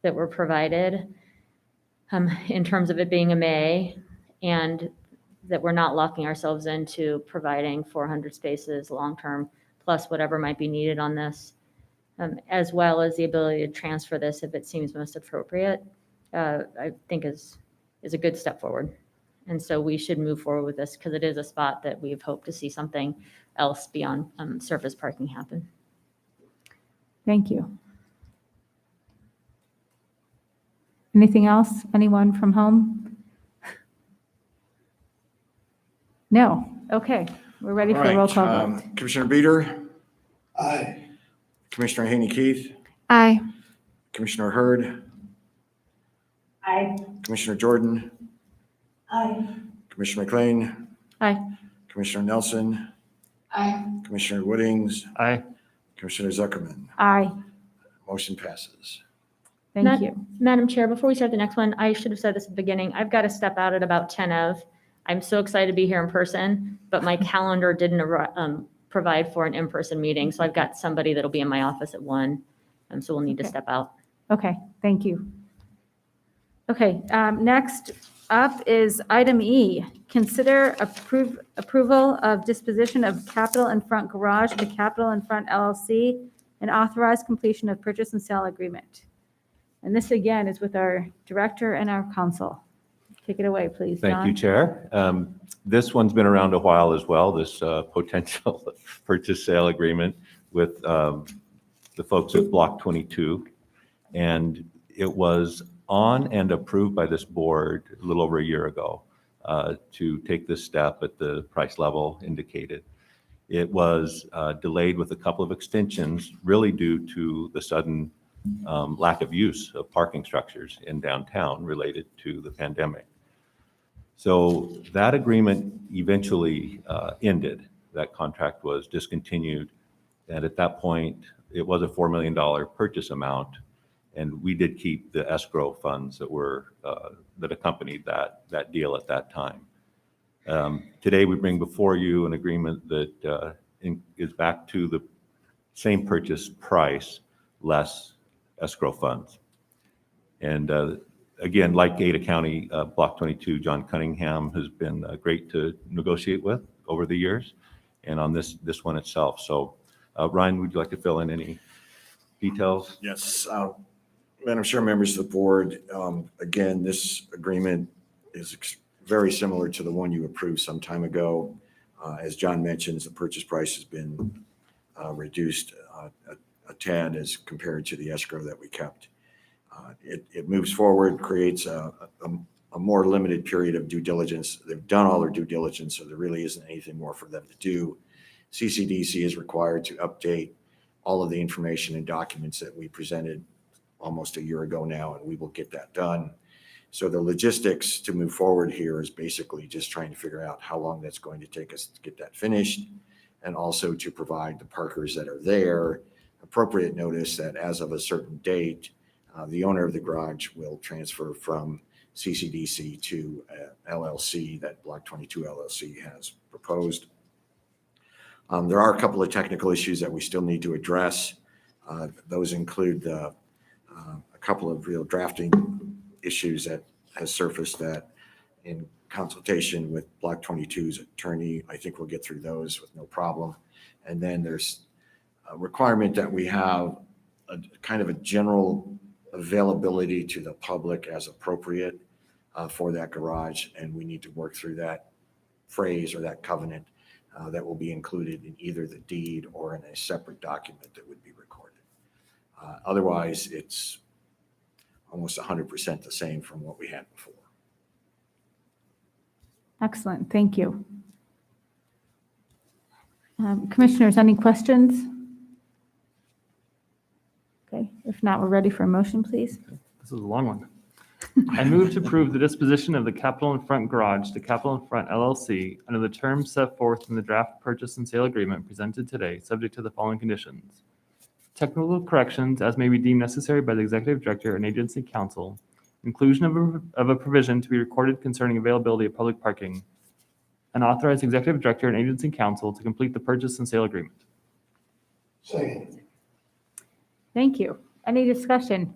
G: that were provided in terms of it being a may, and that we're not locking ourselves into providing 400 spaces long-term, plus whatever might be needed on this, as well as the ability to transfer this if it seems most appropriate, I think is a good step forward. And so we should move forward with this because it is a spot that we've hoped to see something else beyond surface parking happen.
A: Thank you. Anything else? Anyone from home? No. Okay, we're ready for a roll call vote.
B: Commissioner Beater? Aye. Commissioner Haney Keith?
K: Aye.
B: Commissioner Hurd?
C: Aye.
B: Commissioner Jordan?
C: Aye.
B: Commissioner McLean?
A: Aye.
B: Commissioner Nelson?
C: Aye.
B: Commissioner Woodings?
D: Aye.
B: Commissioner Zuckerman?
A: Aye.
B: Motion passes.
A: Thank you.
G: Madam Chair, before we start the next one, I should have said this at the beginning. I've got to step out at about 10 of. I'm so excited to be here in person, but my calendar didn't provide for an in-person meeting. So I've got somebody that'll be in my office at 1. So we'll need to
A: Okay.
G: step out.
A: Okay, thank you. Okay, next up is item E. Consider approval of disposition of Capital in Front Garage to Capital in Front LLC and authorize completion of purchase and sale agreement. And this again is with our director and our counsel. Take it away, please, John.
J: Thank you, Chair. This one's been around a while as well, this potential purchase sale agreement with the folks at Block 22. And it was on and approved by this board a little over a year ago. to take this step at the price level indicated. It was delayed with a couple of extensions, really due to the sudden lack of use of parking structures in downtown related to the pandemic. So that agreement eventually ended. That contract was discontinued. And at that point, it was a $4 million purchase amount. And we did keep the escrow funds that accompanied that deal at that time. Today, we bring before you an agreement that is back to the same purchase price, less escrow funds. And again, like Ada County, Block 22, John Cunningham has been great to negotiate with over the years, and on this one itself. So, Ryan, would you like to fill in any details?
B: Yes. Madam Chair, members of the board, again, this agreement is very similar to the one you approved some time ago. As John mentions, the purchase price has been reduced a tad as compared to the escrow that we kept. It moves forward, creates a more limited period of due diligence. They've done all their due diligence, so there really isn't anything more for them to do. CCDC is required to update all of the information and documents that we presented almost a year ago now, and we will get that done. So the logistics to move forward here is basically just trying to figure out how long that's going to take us to get that finished, and also to provide the parkers that are there appropriate notice that as of a certain date, the owner of the garage will transfer from CCDC to LLC that Block 22 LLC has proposed. There are a couple of technical issues that we still need to address. Those include a couple of real drafting issues that has surfaced that in consultation with Block 22's attorney, I think we'll get through those with no problem. And then there's a requirement that we have a kind of a general availability to the public as appropriate for that garage. And we need to work through that phrase or that covenant that will be included in either the deed or in a separate document that would be recorded. Otherwise, it's almost 100% the same from what we had before.
A: Excellent, thank you. Commissioners, any questions? Okay, if not, we're ready for a motion, please.
D: This is a long one. I move to approve the disposition of the Capital in Front Garage to Capital in Front LLC under the terms set forth in the draft purchase and sale agreement presented today, subject to the following conditions. Technical corrections as may be deemed necessary by the executive director and agency council, inclusion of a provision to be recorded concerning availability of public parking, and authorize executive director and agency council to complete the purchase and sale agreement.
L: Second.
A: Thank you. Any discussion?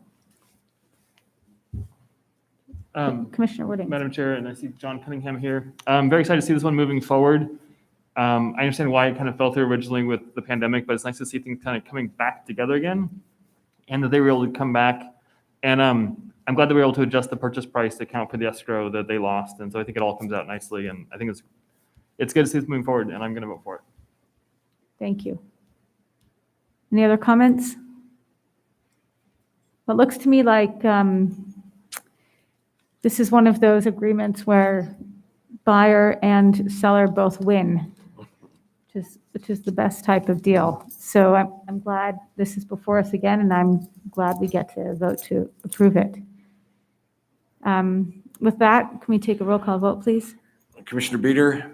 A: Commissioner Wooding.
D: Madam Chair, and I see John Cunningham here. I'm very excited to see this one moving forward. I understand why it kind of fell through originally with the pandemic, but it's nice to see things kind of coming back together again and that they were able to come back. And I'm glad that we were able to adjust the purchase price to account for the escrow that they lost. And so I think it all comes out nicely. And I think it's good to see this moving forward, and I'm going to vote for it.
A: Thank you. Any other comments? Well, it looks to me like this is one of those agreements where buyer and seller both win, which is the best type of deal. So I'm glad this is before us again, and I'm glad we get to vote to approve it. With that, can we take a roll call vote, please?
B: Commissioner Beater,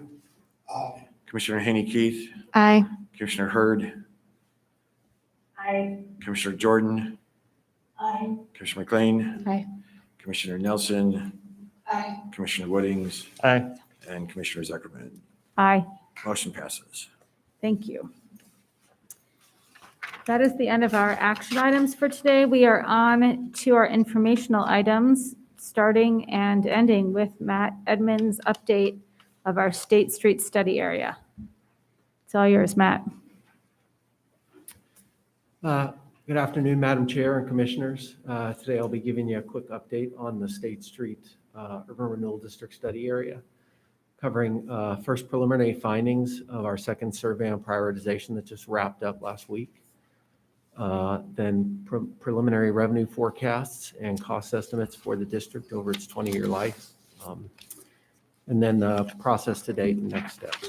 L: Aye.
B: Commissioner Haney-Keith,
K: Aye.
B: Commissioner Hurd,
C: Aye.
B: Commissioner Jordan,
C: Aye.
B: Commissioner McLean,
G: Aye.
B: Commissioner Nelson,
C: Aye.
B: Commissioner Woodings,
D: Aye.
B: and Commissioner Zuckerman.
A: Aye.
B: Motion passes.
A: Thank you. That is the end of our action items for today. We are on to our informational items, starting and ending with Matt Edmonds' update of our State Street study area. It's all yours, Matt.
M: Good afternoon, Madam Chair and Commissioners. Today I'll be giving you a quick update on the State Street Urban Renewal District Study Area, covering first preliminary findings of our second survey on prioritization that just wrapped up last week, then preliminary revenue forecasts and cost estimates for the district over its 20-year life. and then the process to date and next steps.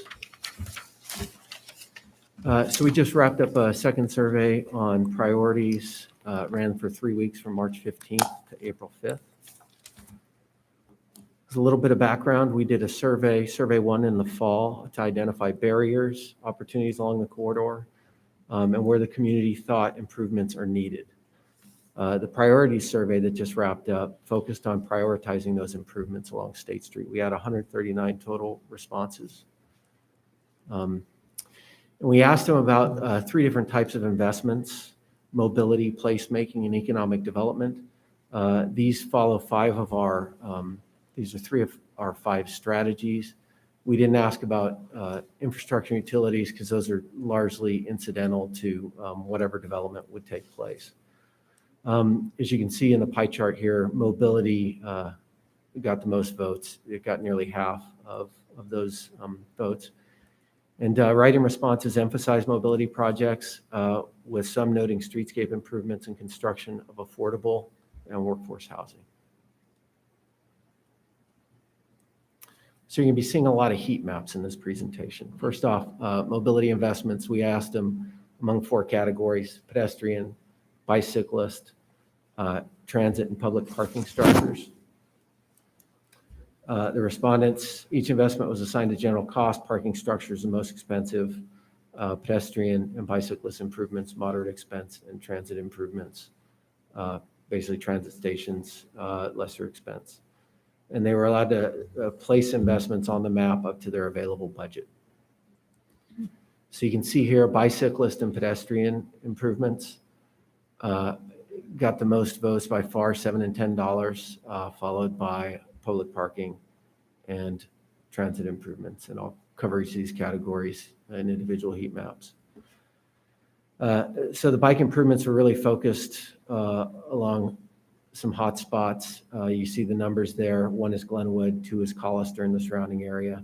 M: So we just wrapped up a second survey on priorities, ran for 3 weeks from March 15th to April 5th. As a little bit of background, we did a survey 1 in the fall to identify barriers, opportunities along the corridor, and where the community thought improvements are needed. The priorities survey that just wrapped up focused on prioritizing those improvements along State Street. We had 139 total responses. And we asked them about 3 different types of investments: mobility, placemaking, and economic development. These follow 3 of our 5 strategies. We didn't ask about infrastructure and utilities because those are largely incidental to whatever development would take place. As you can see in the pie chart here, mobility got the most votes. It got nearly half of those votes. And write-in responses emphasize mobility projects, with some noting streetscape improvements and construction of affordable and workforce housing. So you're going to be seeing a lot of heat maps in this presentation. First off, mobility investments, we asked them among 4 categories: pedestrian, bicyclist, transit, and public parking structures. The respondents, each investment was assigned a general cost. Parking structures the most expensive, pedestrian and bicyclist improvements, moderate expense, and transit improvements, basically transit stations, lesser expense. And they were allowed to place investments on the map up to their available budget. So you can see here, bicyclist and pedestrian improvements got the most votes by far, $7 and $10, followed by public parking and transit improvements. And I'll cover each of these categories in individual heat maps. So the bike improvements were really focused along some hot spots. You see the numbers there. 1 is Glenwood, 2 is Collister in the surrounding area,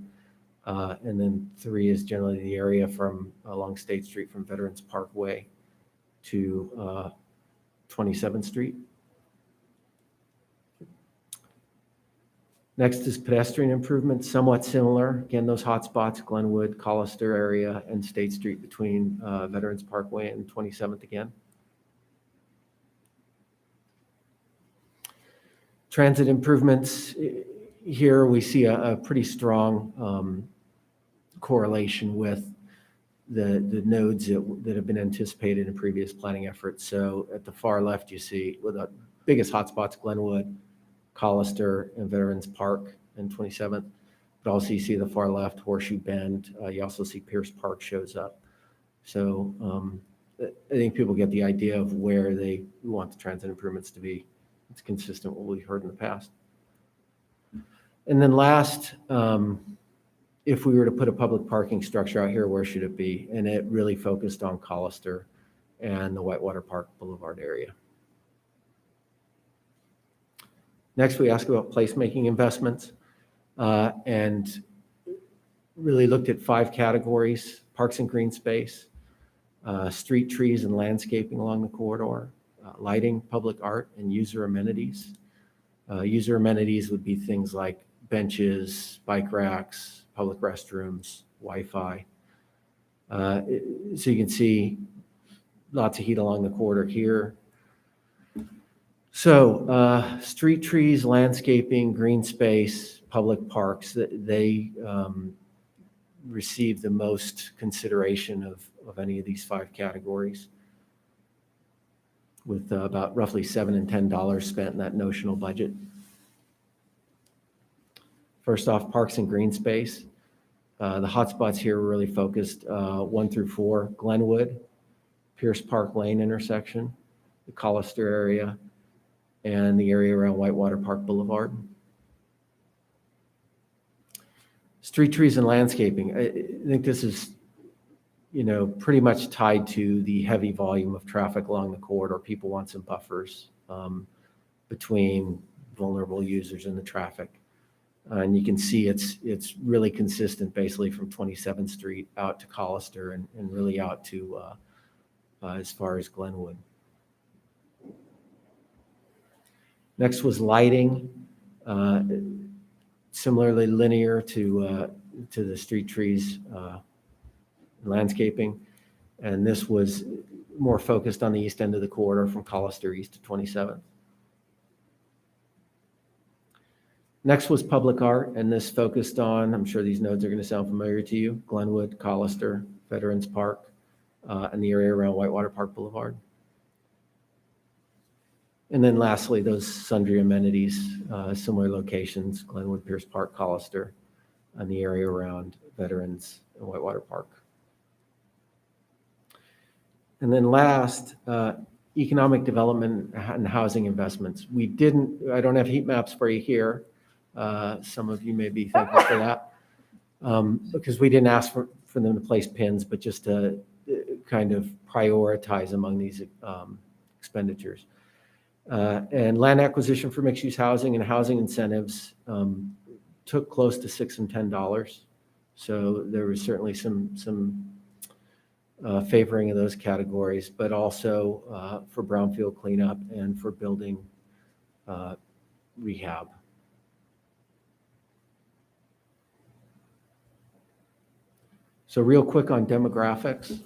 M: and then 3 is generally the area from along State Street from Veterans Parkway to 27th Street. Next is pedestrian improvements, somewhat similar. Again, those hot spots, Glenwood, Collister area, and State Street between Veterans Parkway and 27th again. Transit improvements, here we see a pretty strong correlation with the nodes that have been anticipated in previous planning efforts. So at the far left, you see with the biggest hotspots, Glenwood, Collister, and Veterans Park and 27th. But also you see the far left, Horseshoe Bend. You also see Pierce Park shows up. So I think people get the idea of where they want the transit improvements to be. It's consistent with what we've heard in the past. And then last, if we were to put a public parking structure out here, where should it be? And it really focused on Collister and the Whitewater Park Boulevard area. Next, we asked about placemaking investments and really looked at 5 categories: parks and green space, street trees and landscaping along the corridor, lighting, public art, and user amenities. User amenities would be things like benches, bike racks, public restrooms, Wi-Fi. So you can see lots of heat along the corridor here. So street trees, landscaping, green space, public parks, they receive the most consideration of any of these 5 categories, with about roughly $7 and $10 spent in that notional budget. First off, parks and green space. The hotspots here were really focused 1 through 4, Glenwood, Pierce Park Lane intersection, the Collister area, and the area around Whitewater Park Boulevard. Street trees and landscaping. I think this is, pretty much tied to the heavy volume of traffic along the corridor. People want some buffers between vulnerable users and the traffic. And you can see it's really consistent basically from 27th Street out to Collister and really out to as far as Glenwood. Next was lighting. similarly linear to the street trees landscaping. And this was more focused on the east end of the corridor from Collister East to 27th. Next was public art, and this focused on, I'm sure these nodes are going to sound familiar to you, Glenwood, Collister, Veterans Park, and the area around Whitewater Park Boulevard. And then lastly, those sundry amenities, similar locations, Glenwood, Pierce Park, Collister, and the area around Veterans and Whitewater Park. And then last, economic development and housing investments. I don't have heat maps for you here. Some of you may be thankful for that, because we didn't ask for them to place pins, but just to kind of prioritize among these expenditures. And land acquisition for mixed-use housing and housing incentives took close to $6 and $10. So there was certainly some favoring of those categories, but also for brownfield cleanup and for building rehab. So real quick on demographics.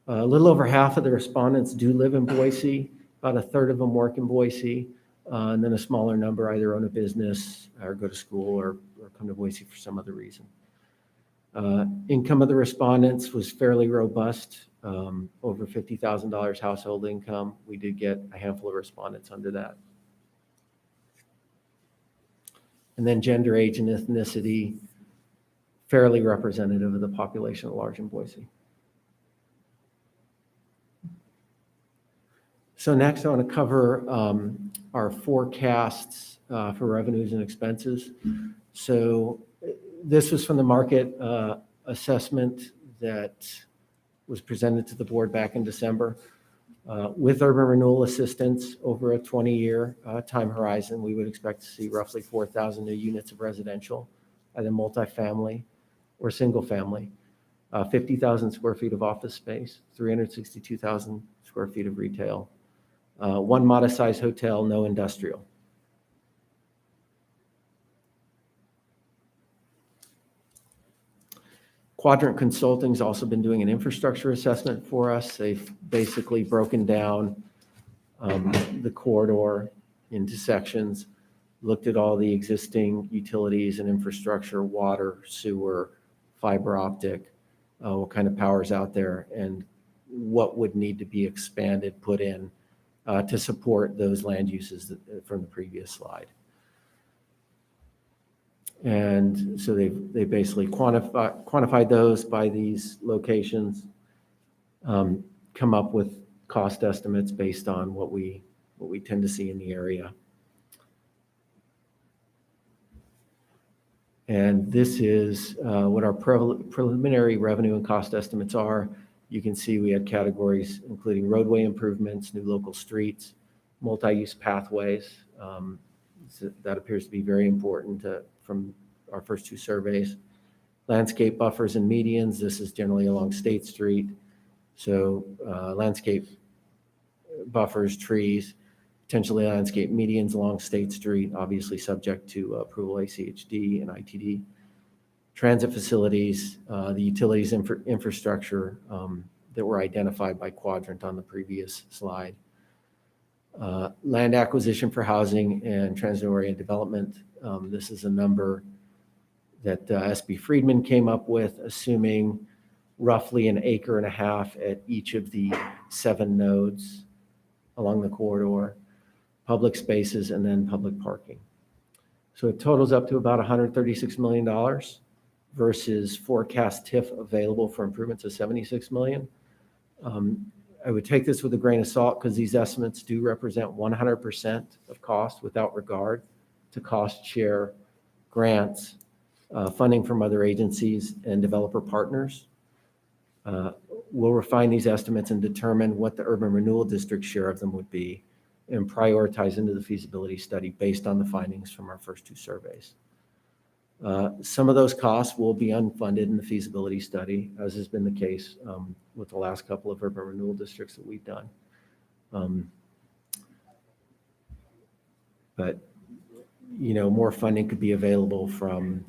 M: A little over half of the respondents do live in Boise. About a third of them work in Boise. And then a smaller number either own a business or go to school or come to Boise for some other reason. Income of the respondents was fairly robust, over $50,000 household income. We did get a handful of respondents under that. And then gender, age, and ethnicity, fairly representative of the population at large in Boise. So next I want to cover our forecasts for revenues and expenses. So this was from the market assessment that was presented to the board back in December. With urban renewal assistance over a 20-year time horizon, we would expect to see roughly 4,000 new units of residential, either multifamily or single family, 50,000 square feet of office space, 362,000 square feet of retail, one modest-sized hotel, no industrial. Quadrant Consulting's also been doing an infrastructure assessment for us. They've basically broken down the corridor into sections, looked at all the existing utilities and infrastructure, water, sewer, fiber optic, what kind of power's out there, and what would need to be expanded, put in to support those land uses from the previous slide. And so they basically quantified those by these locations, come up with cost estimates based on what we tend to see in the area. And this is what our preliminary revenue and cost estimates are. You can see we had categories including roadway improvements, new local streets, multi-use pathways. So that appears to be very important from our first two surveys. Landscape buffers and medians, this is generally along State Street. So landscape buffers, trees, potentially landscape medians along State Street, obviously subject to approval ACHD and ITD. Transit facilities, the utilities infrastructure that were identified by Quadrant on the previous slide. Land acquisition for housing and transit-oriented development. This is a number that SB Friedman came up with, assuming roughly an acre and a half at each of the 7 nodes along the corridor, public spaces, and then public parking. So it totals up to about $136 million versus forecast TIF available for improvements of $76 million. I would take this with a grain of salt because these estimates do represent 100% of cost without regard to cost share grants, funding from other agencies and developer partners. We'll refine these estimates and determine what the urban renewal district share of them would be and prioritize into the feasibility study based on the findings from our first 2 surveys. Some of those costs will be unfunded in the feasibility study, as has been the case with the last couple of urban renewal districts that we've done. But more funding could be available from,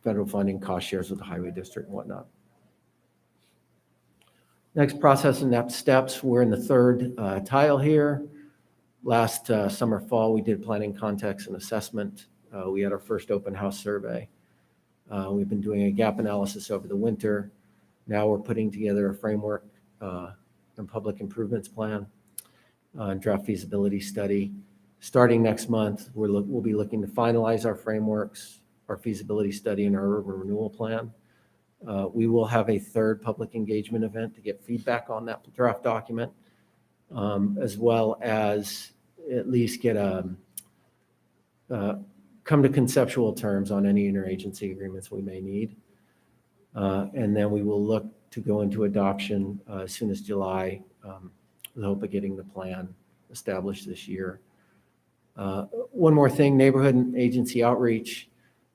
M: federal funding, cost shares with the highway district and whatnot. Next process and next steps, we're in the third tile here. Last summer, fall, we did planning context and assessment. We had our first open house survey. We've been doing a gap analysis over the winter. Now we're putting together a framework and public improvements plan, draft feasibility study. Starting next month, we'll be looking to finalize our frameworks, our feasibility study, and our urban renewal plan. We will have a third public engagement event to get feedback on that draft document, as well as at least get come to conceptual terms on any interagency agreements we may need. And then we will look to go into adoption as soon as July, with the hope of getting the plan established this year. One more thing, neighborhood and agency outreach.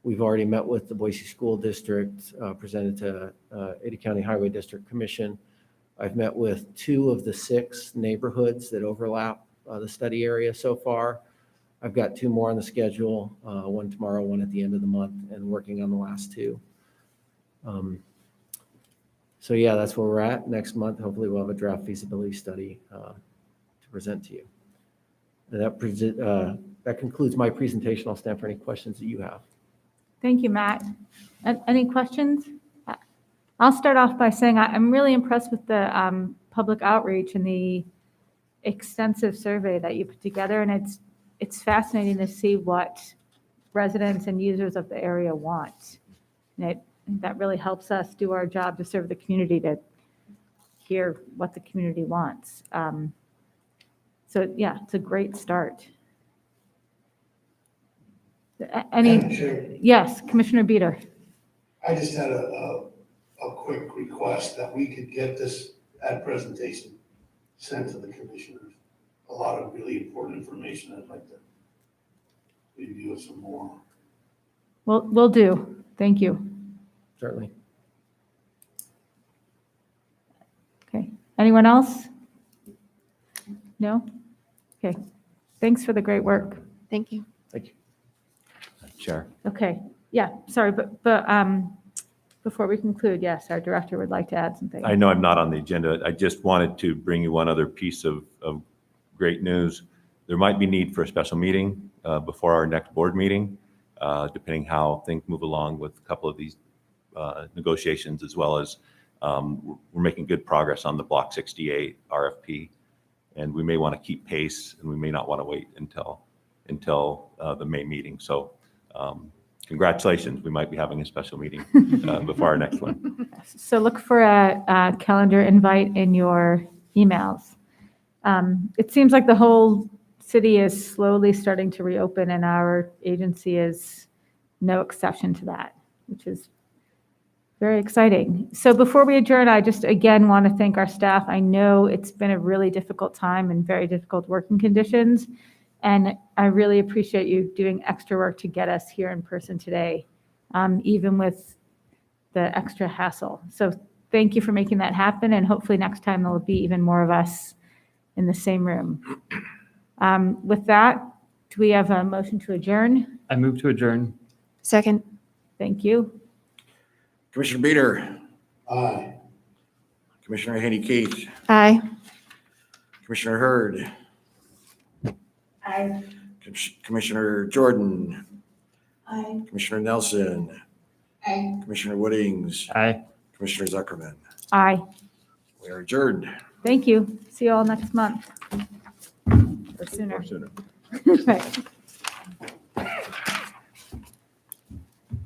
M: We've already met with the Boise School District, presented to Ada County Highway District Commission. I've met with 2 of the 6 neighborhoods that overlap the study area so far. I've got 2 more on the schedule, one tomorrow, one at the end of the month, and working on the last 2. So yeah, that's where we're at. Next month, hopefully we'll have a draft feasibility study to present to you. And that concludes my presentation. I'll stand for any questions that you have.
A: Thank you, Matt. Any questions? I'll start off by saying I'm really impressed with the public outreach and the extensive survey that you put together, and it's fascinating to see what residents and users of the area want. And that really helps us do our job to serve the community, to hear what the community wants. So yeah, it's a great start.
L: Madam Chair,
A: Yes, Commissioner Beater.
L: I just had a quick request that we could get that presentation sent to the commissioners. A lot of really important information. I'd like to review it some more.
A: We'll do. Thank you.
M: Certainly.
A: Okay. Anyone else? No? Okay. Thanks for the great work.
K: Thank you.
M: Thank you.
J: Chair.
A: Okay. Yeah, sorry, but before we conclude, yes, our director would like to add something.
J: I know I'm not on the agenda. I just wanted to bring you one other piece of great news. There might be need for a special meeting before our next board meeting, depending how things move along with a couple of these negotiations, as well as we're making good progress on the Block 68 RFP, and we may want to keep pace, and we may not want to wait until the May meeting. So congratulations, we might be having a special meeting before our next one.
A: So look for a calendar invite in your emails. It seems like the whole city is slowly starting to reopen, and our agency is no exception to that, which is very exciting. So before we adjourn, I just again want to thank our staff. I know it's been a really difficult time and very difficult working conditions, and I really appreciate you doing extra work to get us here in person today, even with the extra hassle. So thank you for making that happen, and hopefully next time there will be even more of us in the same room. With that, do we have a motion to adjourn?
D: I move to adjourn.
K: Second.
A: Thank you.
B: Commissioner Beater,
L: Aye.
B: Commissioner Haney-Keith,
K: Aye.
B: Commissioner Hurd,
C: Aye.
B: Commissioner Jordan,
C: Aye.
B: Commissioner Nelson,
C: Aye.
B: Commissioner Woodings,
D: Aye.
B: Commissioner Zuckerman.
A: Aye.
B: We are adjourned.
A: Thank you. See you all next month. Or sooner.
J: Or sooner.
A: Right.